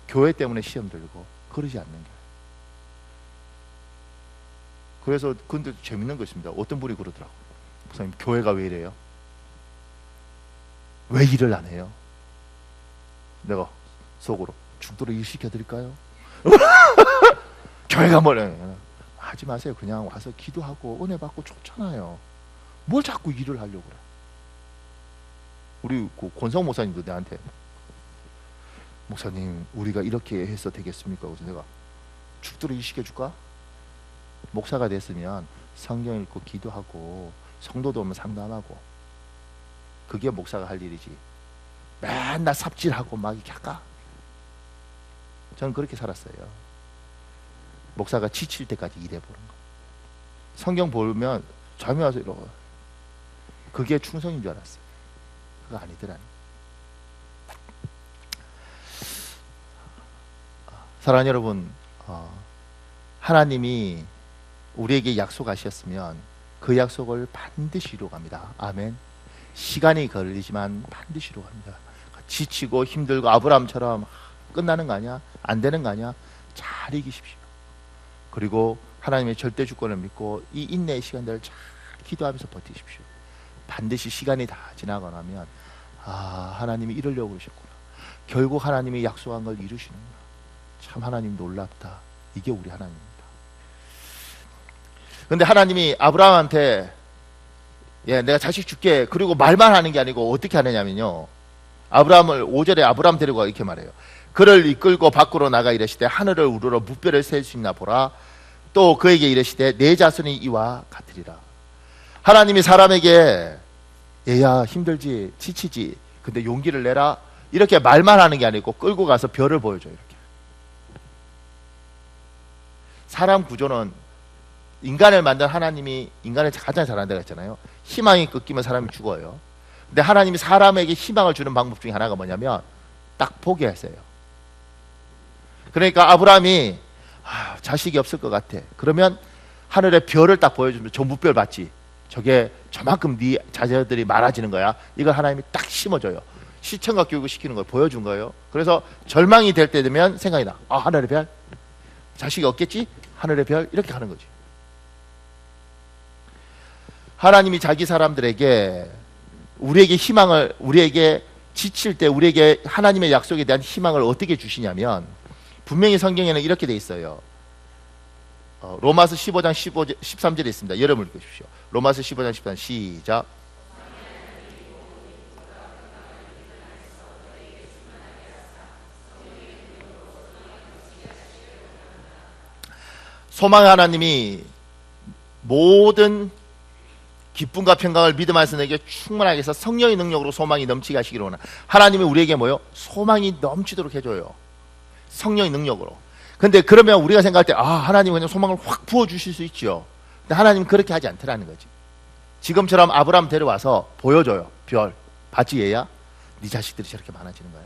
교회 때문에 시험 들고 그러지 않는 거예요. 그래서 근데 재밌는 거 있습니다. 어떤 분이 그러더라고요. 목사님 교회가 왜 이래요? 왜 일을 안 해요? 내가 속으로 죽도록 일 시켜드릴까요? 교회가 뭐래? 하지 마세요. 그냥 와서 기도하고 은혜 받고 좋잖아요. 뭘 자꾸 일을 하려고 그래? 우리 권성 목사님도 내한테 목사님 우리가 이렇게 해서 되겠습니까? 그래서 내가 죽도록 일 시켜줄까? 목사가 됐으면 성경 읽고 기도하고 성도도 오면 상담하고 그게 목사가 할 일이지 맨날 삽질하고 막 이렇게 할까? 저는 그렇게 살았어요. 목사가 지칠 때까지 일해보는 거. 성경 보면 잠이 와서 이러고 그게 충성인 줄 알았어요. 그거 아니더라니. 사랑하는 여러분, 하나님이 우리에게 약속하셨으면 그 약속을 반드시 이루어갑니다. 아멘. 시간이 걸리지만 반드시 이루어갑니다. 지치고 힘들고 아브라함처럼 끝나는 거 아니야? 안 되는 거 아니야? 잘 이기십시오. 그리고 하나님의 절대 주권을 믿고 이 인내의 시간들을 잘 기도하면서 버티십시오. 반드시 시간이 다 지나고 나면 하나님이 이루려고 그러셨구나. 결국 하나님이 약속한 걸 이루시는구나. 참 하나님 놀랍다. 이게 우리 하나님입니다. 근데 하나님이 아브라함한테 내가 자식 줄게. 그리고 말만 하는 게 아니고 어떻게 하느냐면요. 아브라함을 5절에 아브라함 데리고 이렇게 말해요. 그를 이끌고 밖으로 나가 이르시되 하늘을 우러러 무뼈를 셀 수 있나 보라. 또 그에게 이르시되 내 자손이 이와 같으리라. 하나님이 사람에게 얘야 힘들지 지치지 근데 용기를 내라 이렇게 말만 하는 게 아니고 끌고 가서 별을 보여줘요. 이렇게 사람 구조는 인간을 만든 하나님이 인간을 가장 잘한다고 했잖아요. 희망이 끊기면 사람이 죽어요. 근데 하나님이 사람에게 희망을 주는 방법 중에 하나가 뭐냐면 딱 포기하세요. 그러니까 아브라함이 자식이 없을 것 같아. 그러면 하늘의 별을 딱 보여주면 전부별 봤지. 저게 저만큼 네 자녀들이 많아지는 거야. 이걸 하나님이 딱 심어줘요. 시청각 교육을 시키는 걸 보여준 거예요. 그래서 절망이 될 때 되면 생각이 나. 하늘의 별? 자식이 없겠지? 하늘의 별? 이렇게 하는 거지. 하나님이 자기 사람들에게 우리에게 희망을, 우리에게 지칠 때 우리에게 하나님의 약속에 대한 희망을 어떻게 주시냐면 분명히 성경에는 이렇게 돼 있어요. 로마서 15장 13절에 있습니다. 여러분 읽으십시오. 로마서 15장 13절 시작. 소망의 하나님이 모든 기쁨과 평강을 믿음 안에서 내게 충만하게 해서 성령의 능력으로 소망이 넘치게 하시기를 원합니다. 하나님이 우리에게 뭐요? 소망이 넘치도록 해줘요. 성령의 능력으로. 근데 그러면 우리가 생각할 때 하나님은 그냥 소망을 확 부어주실 수 있죠. 근데 하나님은 그렇게 하지 않더라는 거지. 지금처럼 아브라함 데려와서 보여줘요. 별 봤지 얘야? 네 자식들이 저렇게 많아지는 거야.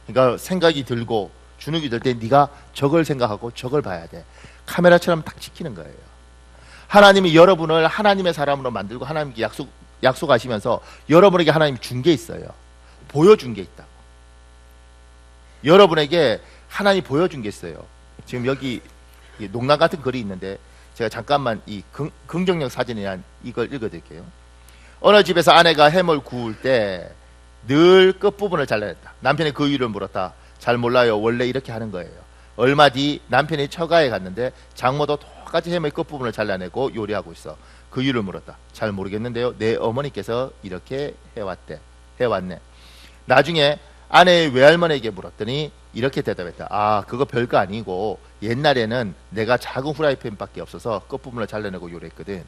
그러니까 생각이 들고 주눅이 들 때 네가 저걸 생각하고 저걸 봐야 돼. 카메라처럼 딱 지키는 거예요. 하나님이 여러분을 하나님의 사람으로 만들고 하나님께 약속하시면서 여러분에게 하나님이 준 게 있어요. 보여준 게 있다고. 여러분에게 하나님이 보여준 게 있어요. 지금 여기 농담 같은 글이 있는데 제가 잠깐만 이 긍정력 사진이란 이걸 읽어드릴게요. 어느 집에서 아내가 해물 구울 때 늘 끝부분을 잘라냈다. 남편이 그 이유를 물었다. 잘 몰라요. 원래 이렇게 하는 거예요. 얼마 뒤 남편이 처가에 갔는데 장모도 똑같이 해물 끝부분을 잘라내고 요리하고 있어. 그 이유를 물었다. 잘 모르겠는데요. 내 어머니께서 이렇게 해왔네. 나중에 아내의 외할머니에게 물었더니 이렇게 대답했다. 그거 별거 아니고 옛날에는 내가 작은 후라이팬밖에 없어서 끝부분을 잘라내고 요리했거든.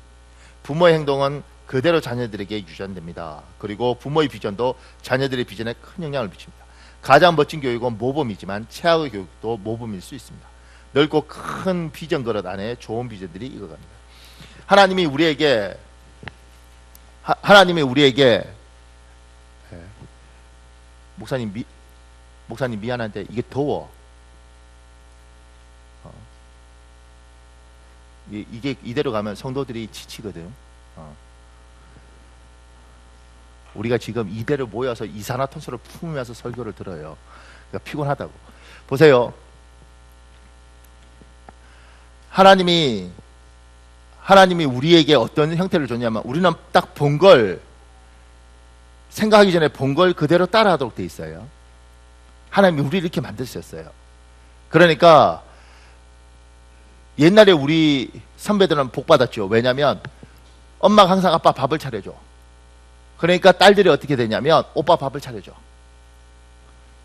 부모의 행동은 그대로 자녀들에게 유전됩니다. 그리고 부모의 비전도 자녀들의 비전에 큰 영향을 미칩니다. 가장 멋진 교육은 모범이지만 최악의 교육도 모범일 수 있습니다. 넓고 큰 비전 그릇 안에 좋은 비전들이 익어갑니다. 하나님이 우리에게 목사님 미안한데 이게 더워. 이게 이대로 가면 성도들이 지치거든. 우리가 지금 이대로 모여서 이산화탄소를 품으면서 설교를 들어요. 그러니까 피곤하다고. 보세요. 하나님이 우리에게 어떤 형태를 줬냐면 우리는 딱 본 걸 생각하기 전에 본 걸 그대로 따라하도록 돼 있어요. 하나님이 우리를 이렇게 만드셨어요. 그러니까 옛날에 우리 선배들은 복 받았죠. 왜냐하면 엄마가 항상 아빠 밥을 차려줘. 그러니까 딸들이 어떻게 되냐면 오빠 밥을 차려줘.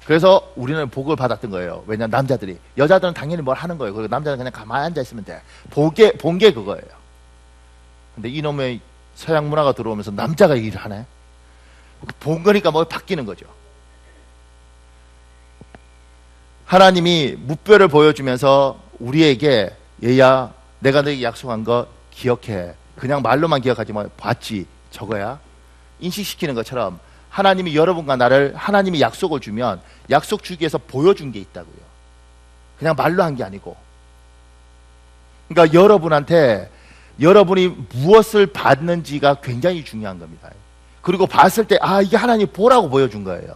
그래서 우리는 복을 받았던 거예요. 왜냐하면 남자들이. 여자들은 당연히 뭘 하는 거예요. 그리고 남자는 그냥 가만히 앉아 있으면 돼. 본 게 그거예요. 근데 이놈의 서양 문화가 들어오면서 남자가 일을 하네. 본 거니까 뭐 바뀌는 거죠. 하나님이 무뼈를 보여주면서 우리에게 얘야 내가 너에게 약속한 거 기억해. 그냥 말로만 기억하지 마. 봤지? 저거야. 인식시키는 것처럼 하나님이 여러분과 나를 하나님이 약속을 주면 약속 주기 위해서 보여준 게 있다고요. 그냥 말로 한 게 아니고. 그러니까 여러분한테 여러분이 무엇을 받는지가 굉장히 중요한 겁니다. 그리고 봤을 때 이게 하나님 보라고 보여준 거예요.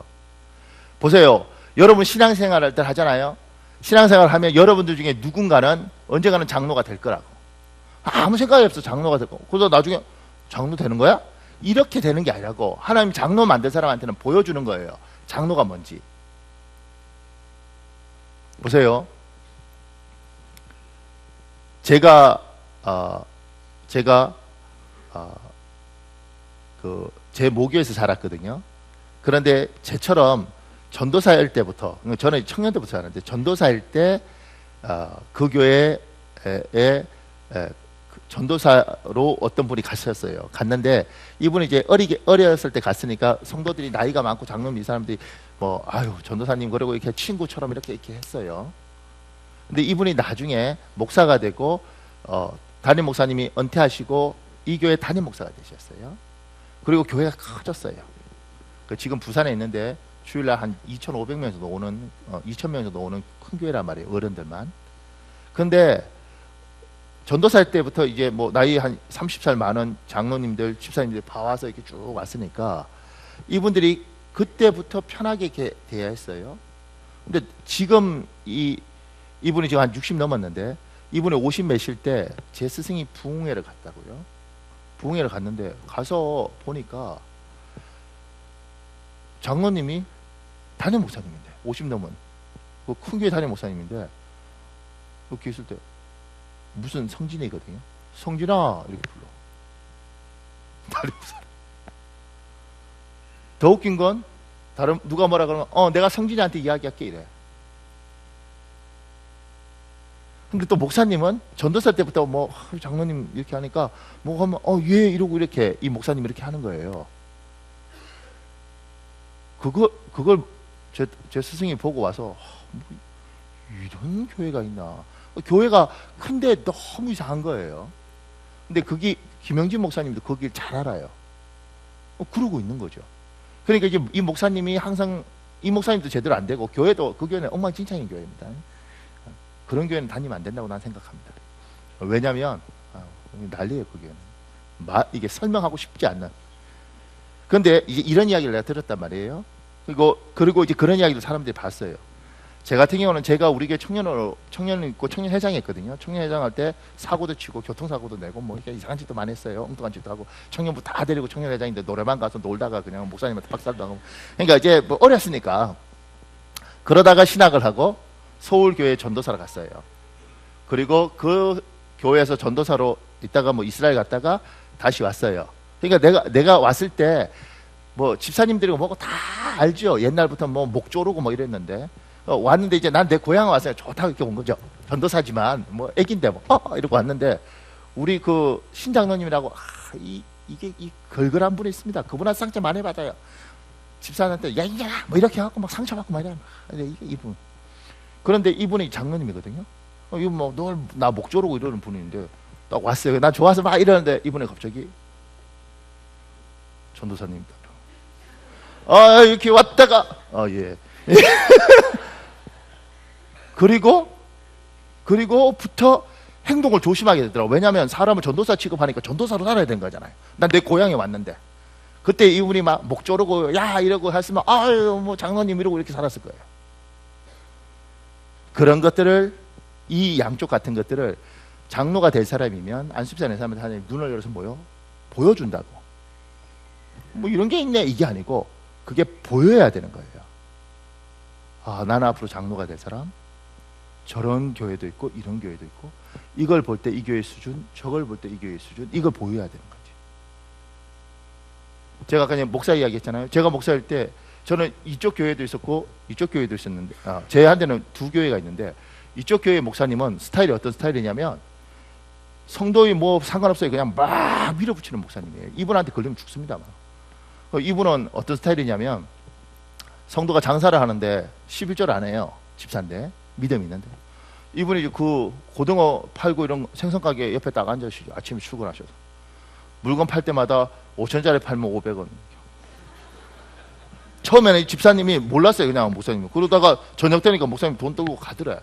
보세요. 여러분 신앙생활을 하잖아요. 신앙생활을 하면 여러분들 중에 누군가는 언젠가는 장로가 될 거라고. 아무 생각이 없어. 장로가 될 거. 그래서 나중에 장로 되는 거야? 이렇게 되는 게 아니라고. 하나님 장로 만든 사람한테는 보여주는 거예요. 장로가 뭔지. 보세요. 제가 제 모교에서 자랐거든요. 그런데 제처럼 전도사일 때부터, 저는 청년 때부터 자랐는데 전도사일 때 그 교회에 전도사로 어떤 분이 갔었어요. 갔는데 이분이 이제 어렸을 때 갔으니까 성도들이 나이가 많고 장로님 이 사람들이 전도사님 그러고 이렇게 친구처럼 이렇게 했어요. 근데 이분이 나중에 목사가 되고 담임 목사님이 은퇴하시고 이 교회 담임 목사가 되셨어요. 그리고 교회가 커졌어요. 지금 부산에 있는데 주일날 한 2,500명 정도 오는 2,000명 정도 오는 큰 교회란 말이에요. 어른들만. 근데 전도사일 때부터 이제 뭐 나이 한 30살 많은 장로님들, 집사님들이 봐와서 이렇게 쭉 왔으니까 이분들이 그때부터 편하게 대했어요. 근데 지금 이분이 지금 한 60 넘었는데 이분이 50 몇일 때 제 스승이 부흥회를 갔다고요. 부흥회를 갔는데 가서 보니까 장로님이 담임 목사님인데 50 넘은 그 큰 교회 담임 목사님인데 이렇게 있을 때 무슨 성진이거든요. 성진아 이렇게 불러. 담임 목사. 더 웃긴 건 다른 누가 뭐라 그러면 내가 성진이한테 이야기할게 이래. 근데 또 목사님은 전도사 때부터 뭐 장로님 이렇게 하니까 뭐 하면 예 이러고 이렇게 이 목사님 이렇게 하는 거예요. 그걸 제 스승이 보고 와서 뭐 이런 교회가 있나. 교회가 큰데 너무 이상한 거예요. 근데 그게 김영진 목사님도 거길 잘 알아요. 그러고 있는 거죠. 그러니까 이제 이 목사님이 항상 이 목사님도 제대로 안 되고 교회도 그 교회는 엉망진창인 교회입니다. 그런 교회는 다니면 안 된다고 난 생각합니다. 왜냐하면 난리예요. 그 교회는 이게 설명하고 싶지 않는. 그런데 이제 이런 이야기를 내가 들었단 말이에요. 그리고 이제 그런 이야기를 사람들이 봤어요. 제 같은 경우는 제가 우리 교회 청년을 있고 청년회장이 했거든요. 청년회장 할 때 사고도 치고 교통사고도 내고 뭐 이렇게 이상한 짓도 많이 했어요. 엉뚱한 짓도 하고 청년부 다 데리고 청년회장인데 노래방 가서 놀다가 그냥 목사님한테 박살도 하고. 그러니까 이제 뭐 어렸으니까 그러다가 신학을 하고 서울교회 전도사로 갔어요. 그리고 그 교회에서 전도사로 있다가 뭐 이스라엘 갔다가 다시 왔어요. 그러니까 내가 왔을 때 뭐 집사님들이 뭐고 다 알죠. 옛날부터 뭐 목 조르고 뭐 이랬는데 왔는데 이제 난 내 고향 왔어요. 좋다고 이렇게 온 거죠. 전도사지만 뭐 애긴데 뭐 이러고 왔는데 우리 그 신장로님이라고 이게 걸걸한 분이 있습니다. 그분한테 상처 많이 받아요. 집사한테 야 이년아 뭐 이렇게 하고 막 상처받고 막 이래. 이분. 그런데 이분이 장로님이거든요. 이분 뭐 늘 나 목 조르고 이러는 분인데 딱 왔어요. 난 좋아서 막 이러는데 이분이 갑자기 전도사님이다. 이렇게 왔다가 예. 그리고부터 행동을 조심하게 되더라고. 왜냐하면 사람을 전도사 취급하니까 전도사로 살아야 되는 거잖아요. 난 내 고향에 왔는데 그때 이분이 막 목 조르고 야 이러고 했으면 아유 뭐 장로님 이러고 이렇게 살았을 거예요. 그런 것들을 이 양쪽 같은 것들을 장로가 될 사람이면 안수집사 낸 사람한테 하나님 눈을 열어서 보여준다고. 뭐 이런 게 있네 이게 아니고 그게 보여야 되는 거예요. 나는 앞으로 장로가 될 사람. 저런 교회도 있고 이런 교회도 있고 이걸 볼 때 이 교회 수준, 저걸 볼 때 이 교회 수준, 이걸 보여야 되는 거지. 제가 아까 목사 이야기했잖아요. 제가 목사일 때 저는 이쪽 교회도 있었고 이쪽 교회도 있었는데 제 한테는 두 교회가 있는데 이쪽 교회 목사님은 스타일이 어떤 스타일이냐면 성도이 뭐 상관없어요. 그냥 막 밀어붙이는 목사님이에요. 이분한테 걸리면 죽습니다. 이분은 어떤 스타일이냐면 성도가 장사를 하는데 11절 안 해요. 집사인데 믿음이 있는데 이분이 그 고등어 팔고 이런 생선가게 옆에 딱 앉으시죠. 아침에 출근하셔서 물건 팔 때마다 5천짜리 팔면 500원. 처음에는 이 집사님이 몰랐어요. 그냥 목사님이. 그러다가 저녁 되니까 목사님 돈 떨고 가더래.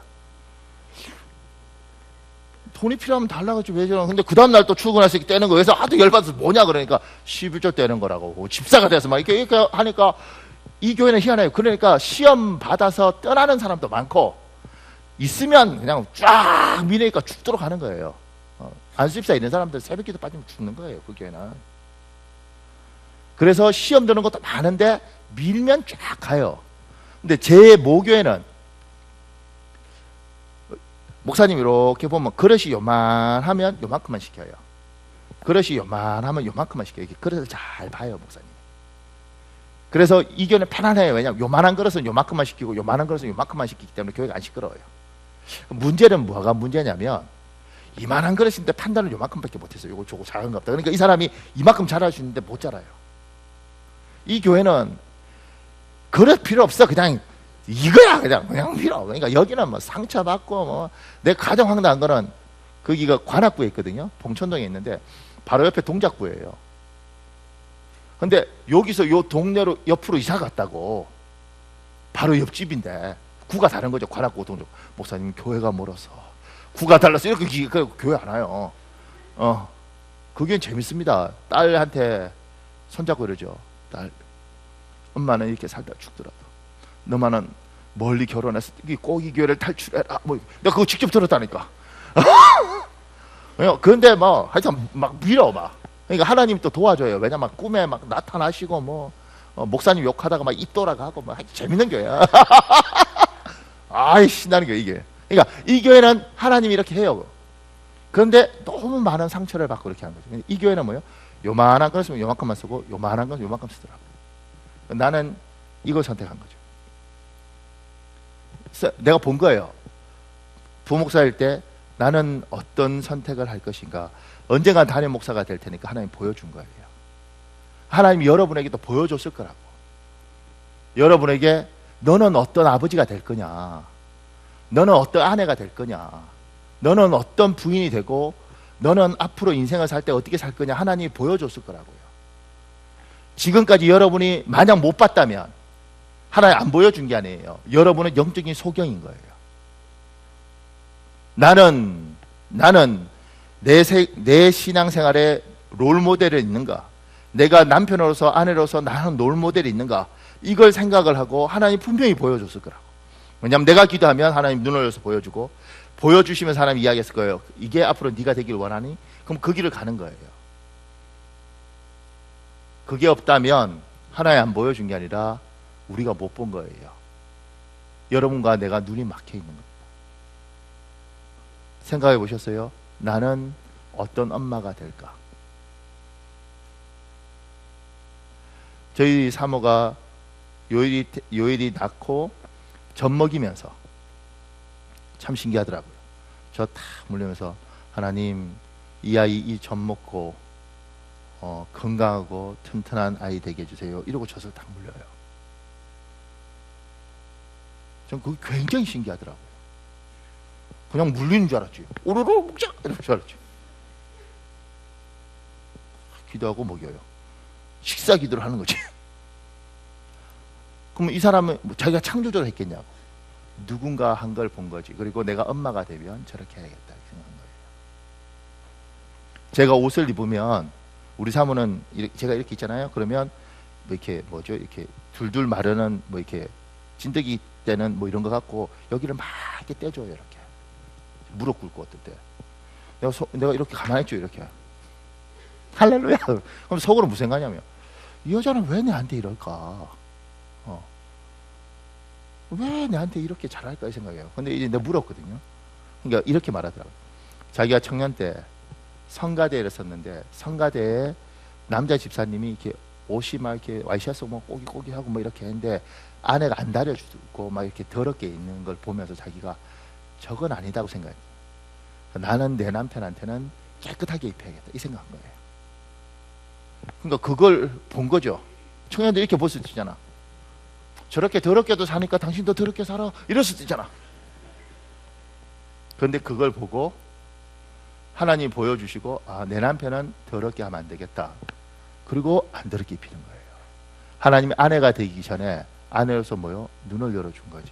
돈이 필요하면 달라고 했지 왜 저러나. 근데 그 다음날 또 출근해서 이렇게 떼는 거예요. 그래서 하도 열받아서 뭐냐 그러니까 11절 떼는 거라고. 집사가 돼서 막 이렇게 하니까 이 교회는 희한해요. 그러니까 시험 받아서 떠나는 사람도 많고 있으면 그냥 쫙 미니까 죽도록 하는 거예요. 안수집사에 있는 사람들 새벽기도 빠지면 죽는 거예요. 그 교회는. 그래서 시험 드는 것도 많은데 밀면 쫙 가요. 근데 제 모교회는 목사님 이렇게 보면 그릇이 요만하면 요만큼만 시켜요. 그릇이 요만하면 요만큼만 시켜요. 이렇게 그릇을 잘 봐요 목사님. 그래서 이 교회는 편안해요. 왜냐하면 요만한 그릇은 요만큼만 시키고 요만한 그릇은 요만큼만 시키기 때문에 교회가 안 시끄러워요. 문제는 뭐가 문제냐면 이만한 그릇인데 판단을 요만큼밖에 못했어요. 요거 저거 작은 거 없다. 그러니까 이 사람이 이만큼 잘할 수 있는데 못 자라요. 이 교회는 그릇 필요 없어. 그냥 이거야 그냥 필요. 그러니까 여기는 뭐 상처받고 뭐 내 가장 황당한 거는 거기가 관악구에 있거든요. 봉천동에 있는데 바로 옆에 동작구예요. 근데 여기서 요 동네로 옆으로 이사 갔다고. 바로 옆집인데 구가 다른 거죠. 관악구 동작. 목사님 교회가 멀어서 구가 달라서 이렇게 교회 안 와요. 그게 재밌습니다. 딸한테 손잡고 이러죠. 딸, 엄마는 이렇게 살다 죽더라도 너만은 멀리 결혼해서 꼭 이 교회를 탈출해라. 뭐 내가 그거 직접 들었다니까. 그런데 뭐 하여튼 막 밀어 막. 그러니까 하나님 또 도와줘요. 왜냐면 꿈에 막 나타나시고 뭐 목사님 욕하다가 막 입 돌아가고 막 재밌는 교회야. 아이 신나는 교회 이게. 그러니까 이 교회는 하나님이 이렇게 해요. 그런데 너무 많은 상처를 받고 이렇게 하는 거죠. 이 교회는 뭐예요? 요만한 건 쓰면 요만큼만 쓰고 요만한 건 요만큼 쓰더라고. 나는 이걸 선택한 거죠. 그래서 내가 본 거예요. 부목사일 때 나는 어떤 선택을 할 것인가. 언젠간 담임 목사가 될 테니까 하나님 보여준 거예요. 하나님이 여러분에게 또 보여줬을 거라고. 여러분에게 너는 어떤 아버지가 될 거냐, 너는 어떤 아내가 될 거냐, 너는 어떤 부인이 되고 너는 앞으로 인생을 살 때 어떻게 살 거냐 하나님이 보여줬을 거라고요. 지금까지 여러분이 만약 못 봤다면 하나님 안 보여준 게 아니에요. 여러분은 영적인 소경인 거예요. 나는 내 신앙생활에 롤모델이 있는가, 내가 남편으로서 아내로서 나는 롤모델이 있는가, 이걸 생각을 하고 하나님 분명히 보여줬을 거라고. 왜냐하면 내가 기도하면 하나님 눈을 열어서 보여주고, 보여주시면서 하나님 이야기했을 거예요. 이게 앞으로 네가 되길 원하니? 그럼 그 길을 가는 거예요. 그게 없다면 하나님 안 보여준 게 아니라 우리가 못 본 거예요. 여러분과 내가 눈이 막혀 있는 겁니다. 생각해 보셨어요? 나는 어떤 엄마가 될까? 저희 사모가 요일이 낳고 젖 먹이면서 참 신기하더라고요. 저 탁 물리면서 하나님 이 아이 이 젖 먹고 건강하고 튼튼한 아이 되게 해주세요. 이러고 젖을 딱 물려요. 전 그게 굉장히 신기하더라고요. 그냥 물리는 줄 알았지. 오로로 먹자 이럴 줄 알았지. 기도하고 먹여요. 식사 기도를 하는 거지. 그러면 이 사람은 뭐 자기가 창조적으로 했겠냐고. 누군가 한 걸 본 거지. 그리고 내가 엄마가 되면 저렇게 해야겠다 생각한 거예요. 제가 옷을 입으면 우리 사모는 제가 이렇게 있잖아요. 그러면 뭐 이렇게 뭐죠? 이렇게 둘둘 마르는 뭐 이렇게 진드기 때는 뭐 이런 거 갖고 여기를 막 이렇게 떼줘요. 이렇게 무릎 꿇고 어떨 때 내가 이렇게 가만히 있죠. 이렇게 할렐루야. 그럼 속으로 무슨 생각이냐면 이 여자는 왜 내한테 이럴까? 왜 내한테 이렇게 잘할까 이 생각이에요. 근데 이제 내가 물었거든요. 그러니까 이렇게 말하더라고요. 자기가 청년 때 성가대를 썼는데 성가대에 남자 집사님이 이렇게 옷이 막 이렇게 와이셔츠 뭐 꼬기꼬기하고 뭐 이렇게 했는데 아내가 안 다려주고 막 이렇게 더럽게 있는 걸 보면서 자기가 저건 아니다고 생각해요. 나는 내 남편한테는 깨끗하게 입혀야겠다 이 생각한 거예요. 그러니까 그걸 본 거죠. 청년들 이렇게 볼 수 있잖아. 저렇게 더럽게도 사니까 당신도 더럽게 살아 이럴 수도 있잖아. 그런데 그걸 보고 하나님 보여주시고 내 남편은 더럽게 하면 안 되겠다. 그리고 안 더럽게 입히는 거예요. 하나님이 아내가 되기 전에 아내로서 뭐요? 눈을 열어준 거지.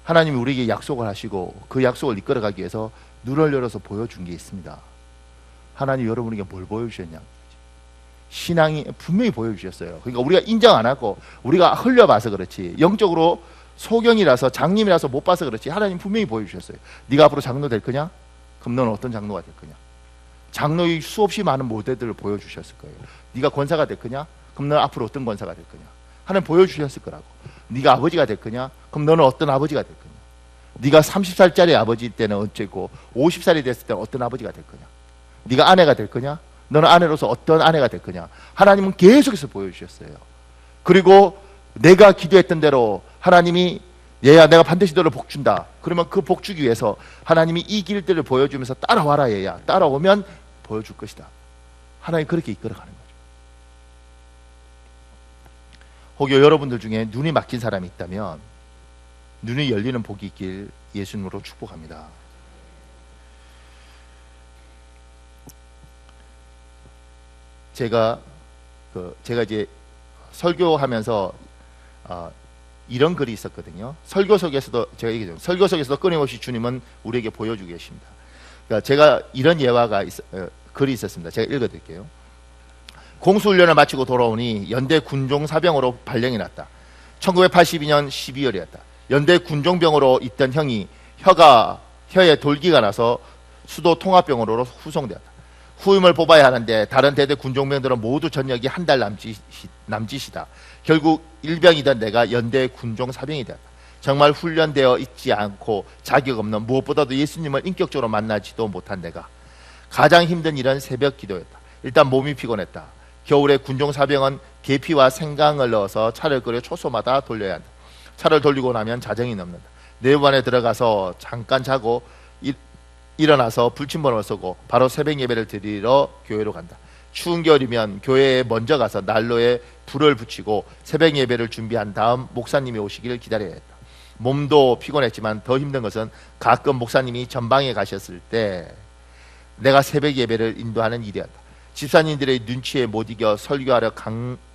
하나님이 우리에게 약속을 하시고 그 약속을 이끌어가기 위해서 눈을 열어서 보여준 게 있습니다. 하나님 여러분에게 뭘 보여주셨냐? 신앙이 분명히 보여주셨어요. 그러니까 우리가 인정 안 하고 우리가 흘려봐서 그렇지, 영적으로 소경이라서 장님이라서 못 봐서 그렇지 하나님 분명히 보여주셨어요. 네가 앞으로 장로 될 거냐? 그럼 너는 어떤 장로가 될 거냐? 장로의 수없이 많은 모델들을 보여주셨을 거예요. 네가 권사가 될 거냐? 그럼 너는 앞으로 어떤 권사가 될 거냐? 하나님 보여주셨을 거라고. 네가 아버지가 될 거냐? 그럼 너는 어떤 아버지가 될 거냐? 네가 30살짜리 아버지 때는 어쩌고 50살이 됐을 때는 어떤 아버지가 될 거냐? 네가 아내가 될 거냐? 너는 아내로서 어떤 아내가 될 거냐? 하나님은 계속해서 보여주셨어요. 그리고 내가 기도했던 대로 하나님이 얘야 내가 반드시 너를 복 준다. 그러면 그 복 주기 위해서 하나님이 이 길들을 보여주면서 따라와라 얘야. 따라오면 보여줄 것이다. 하나님 그렇게 이끌어가는 거죠. 혹여 여러분들 중에 눈이 막힌 사람이 있다면 눈이 열리는 복이 있길 예수님으로 축복합니다. 제가 이제 설교하면서 이런 글이 있었거든요. 설교 속에서도 제가 얘기했죠. 설교 속에서도 끊임없이 주님은 우리에게 보여주고 계십니다. 그러니까 제가 이런 예화가 글이 있었습니다. 제가 읽어드릴게요. 공수훈련을 마치고 돌아오니 연대 군종사병으로 발령이 났다. 1982년 12월이었다. 연대 군종병으로 있던 형이 혀에 돌기가 나서 수도 통합병으로 후송되었다. 후임을 뽑아야 하는데 다른 대대 군종병들은 모두 전역이 한 달 남짓이다. 결국 일병이던 내가 연대 군종사병이 되었다. 정말 훈련되어 있지 않고 자격 없는, 무엇보다도 예수님을 인격적으로 만나지도 못한 내가 가장 힘든 일은 새벽 기도였다. 일단 몸이 피곤했다. 겨울에 군종사병은 계피와 생강을 넣어서 차를 끓여 초소마다 돌려야 한다. 차를 돌리고 나면 자정이 넘는다. 내부반에 들어가서 잠깐 자고 일어나서 불침번호를 쓰고 바로 새벽 예배를 드리러 교회로 간다. 추운 겨울이면 교회에 먼저 가서 난로에 불을 붙이고 새벽 예배를 준비한 다음 목사님이 오시기를 기다려야 했다. 몸도 피곤했지만 더 힘든 것은 가끔 목사님이 전방에 가셨을 때 내가 새벽 예배를 인도하는 일이었다. 집사님들의 눈치에 못 이겨 설교하러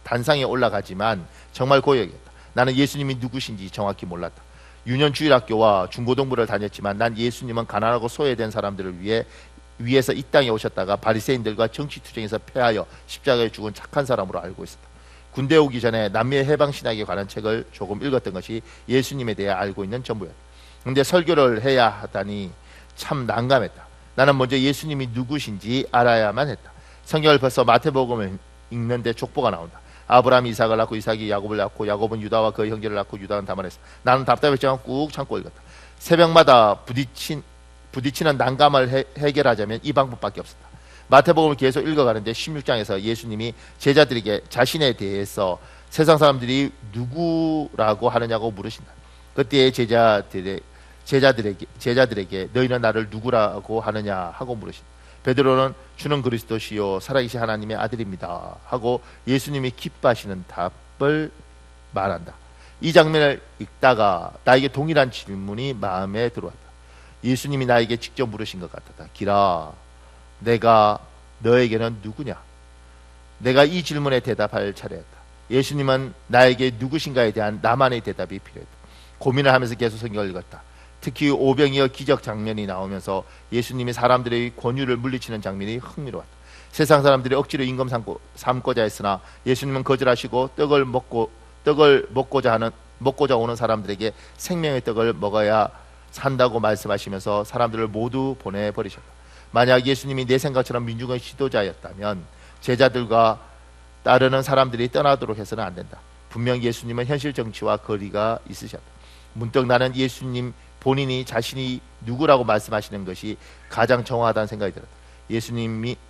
단상에 올라가지만 정말 고역이었다. 나는 예수님이 누구신지 정확히 몰랐다. 유년 주일학교와 중고등부를 다녔지만 난 예수님은 가난하고 소외된 사람들을 위해서 이 땅에 오셨다가 바리새인들과 정치투쟁에서 패하여 십자가에 죽은 착한 사람으로 알고 있었다. 군대 오기 전에 남미 해방신학에 관한 책을 조금 읽었던 것이 예수님에 대해 알고 있는 전부였다. 그런데 설교를 해야 하다니 참 난감했다. 나는 먼저 예수님이 누구신지 알아야만 했다. 성경을 벌써 마태복음을 읽는데 족보가 나온다. 아브라함이 이삭을 낳고 이삭이 야곱을 낳고 야곱은 유다와 그 형제를 낳고 유다는 다말했어. 나는 답답했지만 꾹 참고 읽었다. 새벽마다 부딪히는 난감을 해결하자면 이 방법밖에 없었다. 마태복음을 계속 읽어가는데 16장에서 예수님이 제자들에게 자신에 대해서 세상 사람들이 누구라고 하느냐고 물으신다. 그때 제자들에게 너희는 나를 누구라고 하느냐 하고 물으신다. 베드로는 주는 그리스도시요 살아계신 하나님의 아들입니다 하고 예수님이 기뻐하시는 답을 말한다. 이 장면을 읽다가 나에게 동일한 질문이 마음에 들어왔다. 예수님이 나에게 직접 물으신 것 같았다. 기라, 내가 너에게는 누구냐? 내가 이 질문에 대답할 차례였다. 예수님은 나에게 누구신가에 대한 나만의 대답이 필요했다. 고민을 하면서 계속 성경을 읽었다. 특히 오병이어 기적 장면이 나오면서 예수님이 사람들의 권유를 물리치는 장면이 흥미로웠다. 세상 사람들이 억지로 임금 삼고자 했으나 예수님은 거절하시고 떡을 먹고자 오는 사람들에게 생명의 떡을 먹어야 산다고 말씀하시면서 사람들을 모두 보내버리셨다. 만약 예수님이 내 생각처럼 민중의 지도자였다면 제자들과 따르는 사람들이 떠나도록 해서는 안 된다. 분명 예수님은 현실 정치와 거리가 있으셨다. 문득 나는 예수님 본인이 자신이 누구라고 말씀하시는 것이 가장 정확하다는 생각이 들었다.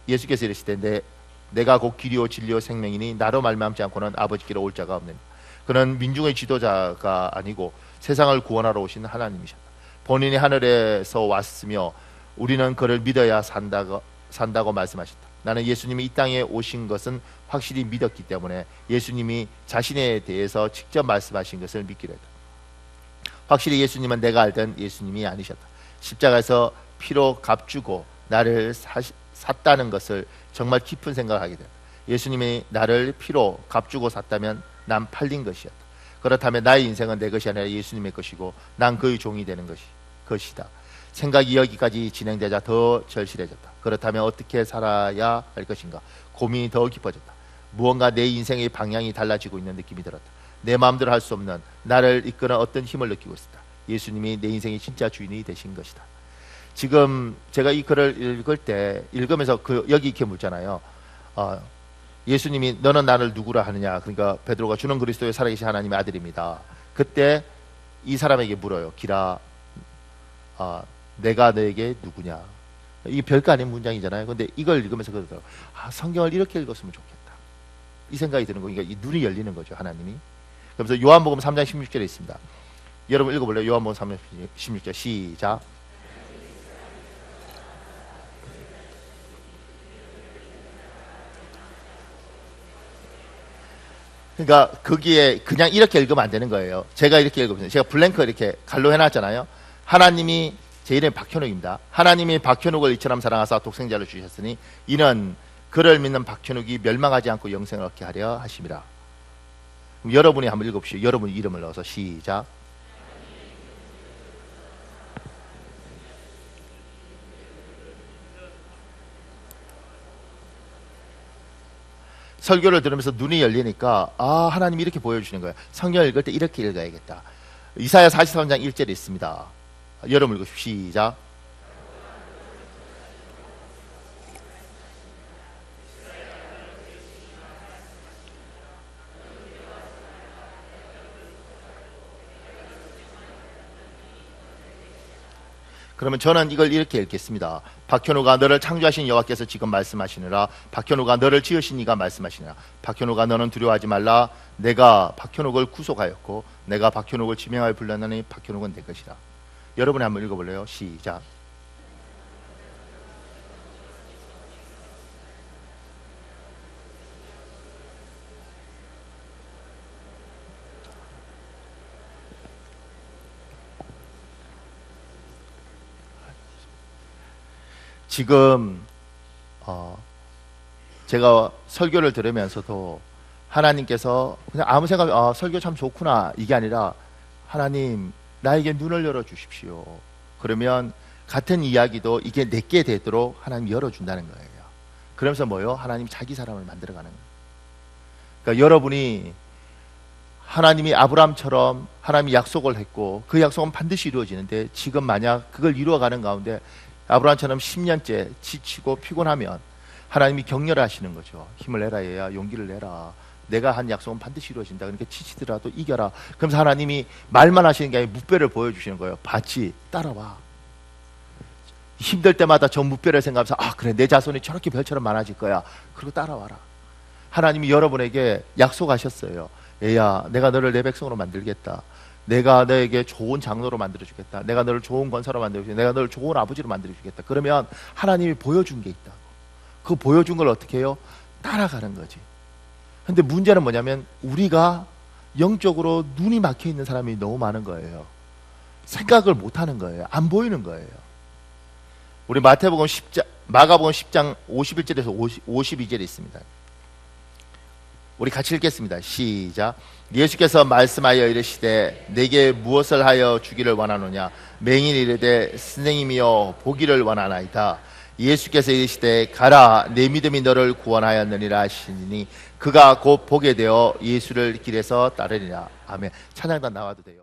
예수께서 이르시되 내가 곧 길이요 진리요 생명이니 나로 말미암지 않고는 아버지께로 올 자가 없느니라. 그는 민중의 지도자가 아니고 세상을 구원하러 오신 하나님이셨다. 본인이 하늘에서 왔으며 우리는 그를 믿어야 산다고 말씀하셨다. 나는 예수님이 이 땅에 오신 것은 확실히 믿었기 때문에 예수님이 자신에 대해서 직접 말씀하신 것을 믿기로 했다. 확실히 예수님은 내가 알던 예수님이 아니셨다. 십자가에서 피로 값주고 나를 샀다는 것을 정말 깊은 생각을 하게 된다. 예수님이 나를 피로 값주고 샀다면 난 팔린 것이었다. 그렇다면 나의 인생은 내 것이 아니라 예수님의 것이고 난 그의 종이 되는 것이다. 생각이 여기까지 진행되자 더 절실해졌다. 그렇다면 어떻게 살아야 할 것인가? 고민이 더 깊어졌다. 무언가 내 인생의 방향이 달라지고 있는 느낌이 들었다. 내 마음대로 할 수 없는 나를 이끄는 어떤 힘을 느끼고 있었다. 예수님이 내 인생의 진짜 주인이 되신 것이다. 지금 제가 이 글을 읽으면서 여기 이렇게 묻잖아요. 예수님이 너는 나를 누구라 하느냐? 그러니까 베드로가 주는 그리스도의 살아계신 하나님의 아들입니다. 그때 이 사람에게 물어요. 기라, 내가 너에게 누구냐? 이 별거 아닌 문장이잖아요. 근데 이걸 읽으면서 그러더라고요. 성경을 이렇게 읽었으면 좋겠다. 이 생각이 드는 거니까 이 눈이 열리는 거죠, 하나님이. 그래서 요한복음 3장 16절에 있습니다. 여러분 읽어볼래요? 요한복음 3장 16절 시작. 그러니까 거기에 그냥 이렇게 읽으면 안 되는 거예요. 제가 이렇게 읽으면 제가 블랭크 이렇게 갈로 해놨잖아요. 하나님이 제 이름이 박현욱입니다. 하나님이 박현욱을 이처럼 사랑하사 독생자를 주셨으니 이는 그를 믿는 박현욱이 멸망하지 않고 영생을 얻게 하려 하심이라. 그럼 여러분이 한번 읽어보시오. 여러분 이름을 넣어서 시작. 설교를 들으면서 눈이 열리니까 하나님이 이렇게 보여주시는 거예요. 성경을 읽을 때 이렇게 읽어야겠다. 이사야 43장 1절에 있습니다. 여러분 읽으십시오. 시작. 그러면 저는 이걸 이렇게 읽겠습니다. 박현우가 너를 창조하신 여호와께서 지금 말씀하시느라. 박현우가 너를 지으신 이가 말씀하시느라. 박현우가 너는 두려워하지 말라. 내가 박현욱을 구속하였고 내가 박현욱을 지명하여 불렀느니 박현욱은 내 것이라. 여러분이 한번 읽어볼래요? 시작. 지금 제가 설교를 들으면서도 하나님께서 그냥 아무 생각 설교 참 좋구나 이게 아니라 하나님 나에게 눈을 열어주십시오. 그러면 같은 이야기도 이게 내게 되도록 하나님 열어준다는 거예요. 그러면서 뭐요? 하나님 자기 사람을 만들어가는 거예요. 그러니까 여러분이 하나님이 아브라함처럼 하나님이 약속을 했고 그 약속은 반드시 이루어지는데 지금 만약 그걸 이루어가는 가운데 아브라함처럼 10년째 지치고 피곤하면 하나님이 격려하시는 거죠. 힘을 내라 얘야, 용기를 내라. 내가 한 약속은 반드시 이루어진다. 그러니까 지치더라도 이겨라. 그러면서 하나님이 말만 하시는 게 아니라 무뼈를 보여주시는 거예요. 봤지? 따라와. 힘들 때마다 저 무뼈를 생각하면서 그래 내 자손이 저렇게 별처럼 많아질 거야. 그리고 따라와라. 하나님이 여러분에게 약속하셨어요. 얘야 내가 너를 내 백성으로 만들겠다. 내가 너에게 좋은 장로로 만들어주겠다. 내가 너를 좋은 권사로 만들어주겠다. 내가 너를 좋은 아버지로 만들어주겠다. 그러면 하나님이 보여준 게 있다고. 그 보여준 걸 어떻게 해요? 따라가는 거지. 근데 문제는 뭐냐면 우리가 영적으로 눈이 막혀있는 사람이 너무 많은 거예요. 생각을 못하는 거예요. 안 보이는 거예요. 우리 마가복음 10장 51절에서 52절에 있습니다. 우리 같이 읽겠습니다. 시작. 예수께서 말씀하여 이르시되 내게 무엇을 하여 주기를 원하노냐. 맹인이 이르되 선생님이여 보기를 원하나이다. 예수께서 이르시되 가라 내 믿음이 너를 구원하였느니라 하시니 그가 곧 보게 되어 예수를 길에서 따르니라. 아멘. 찬양단 나와도 돼요.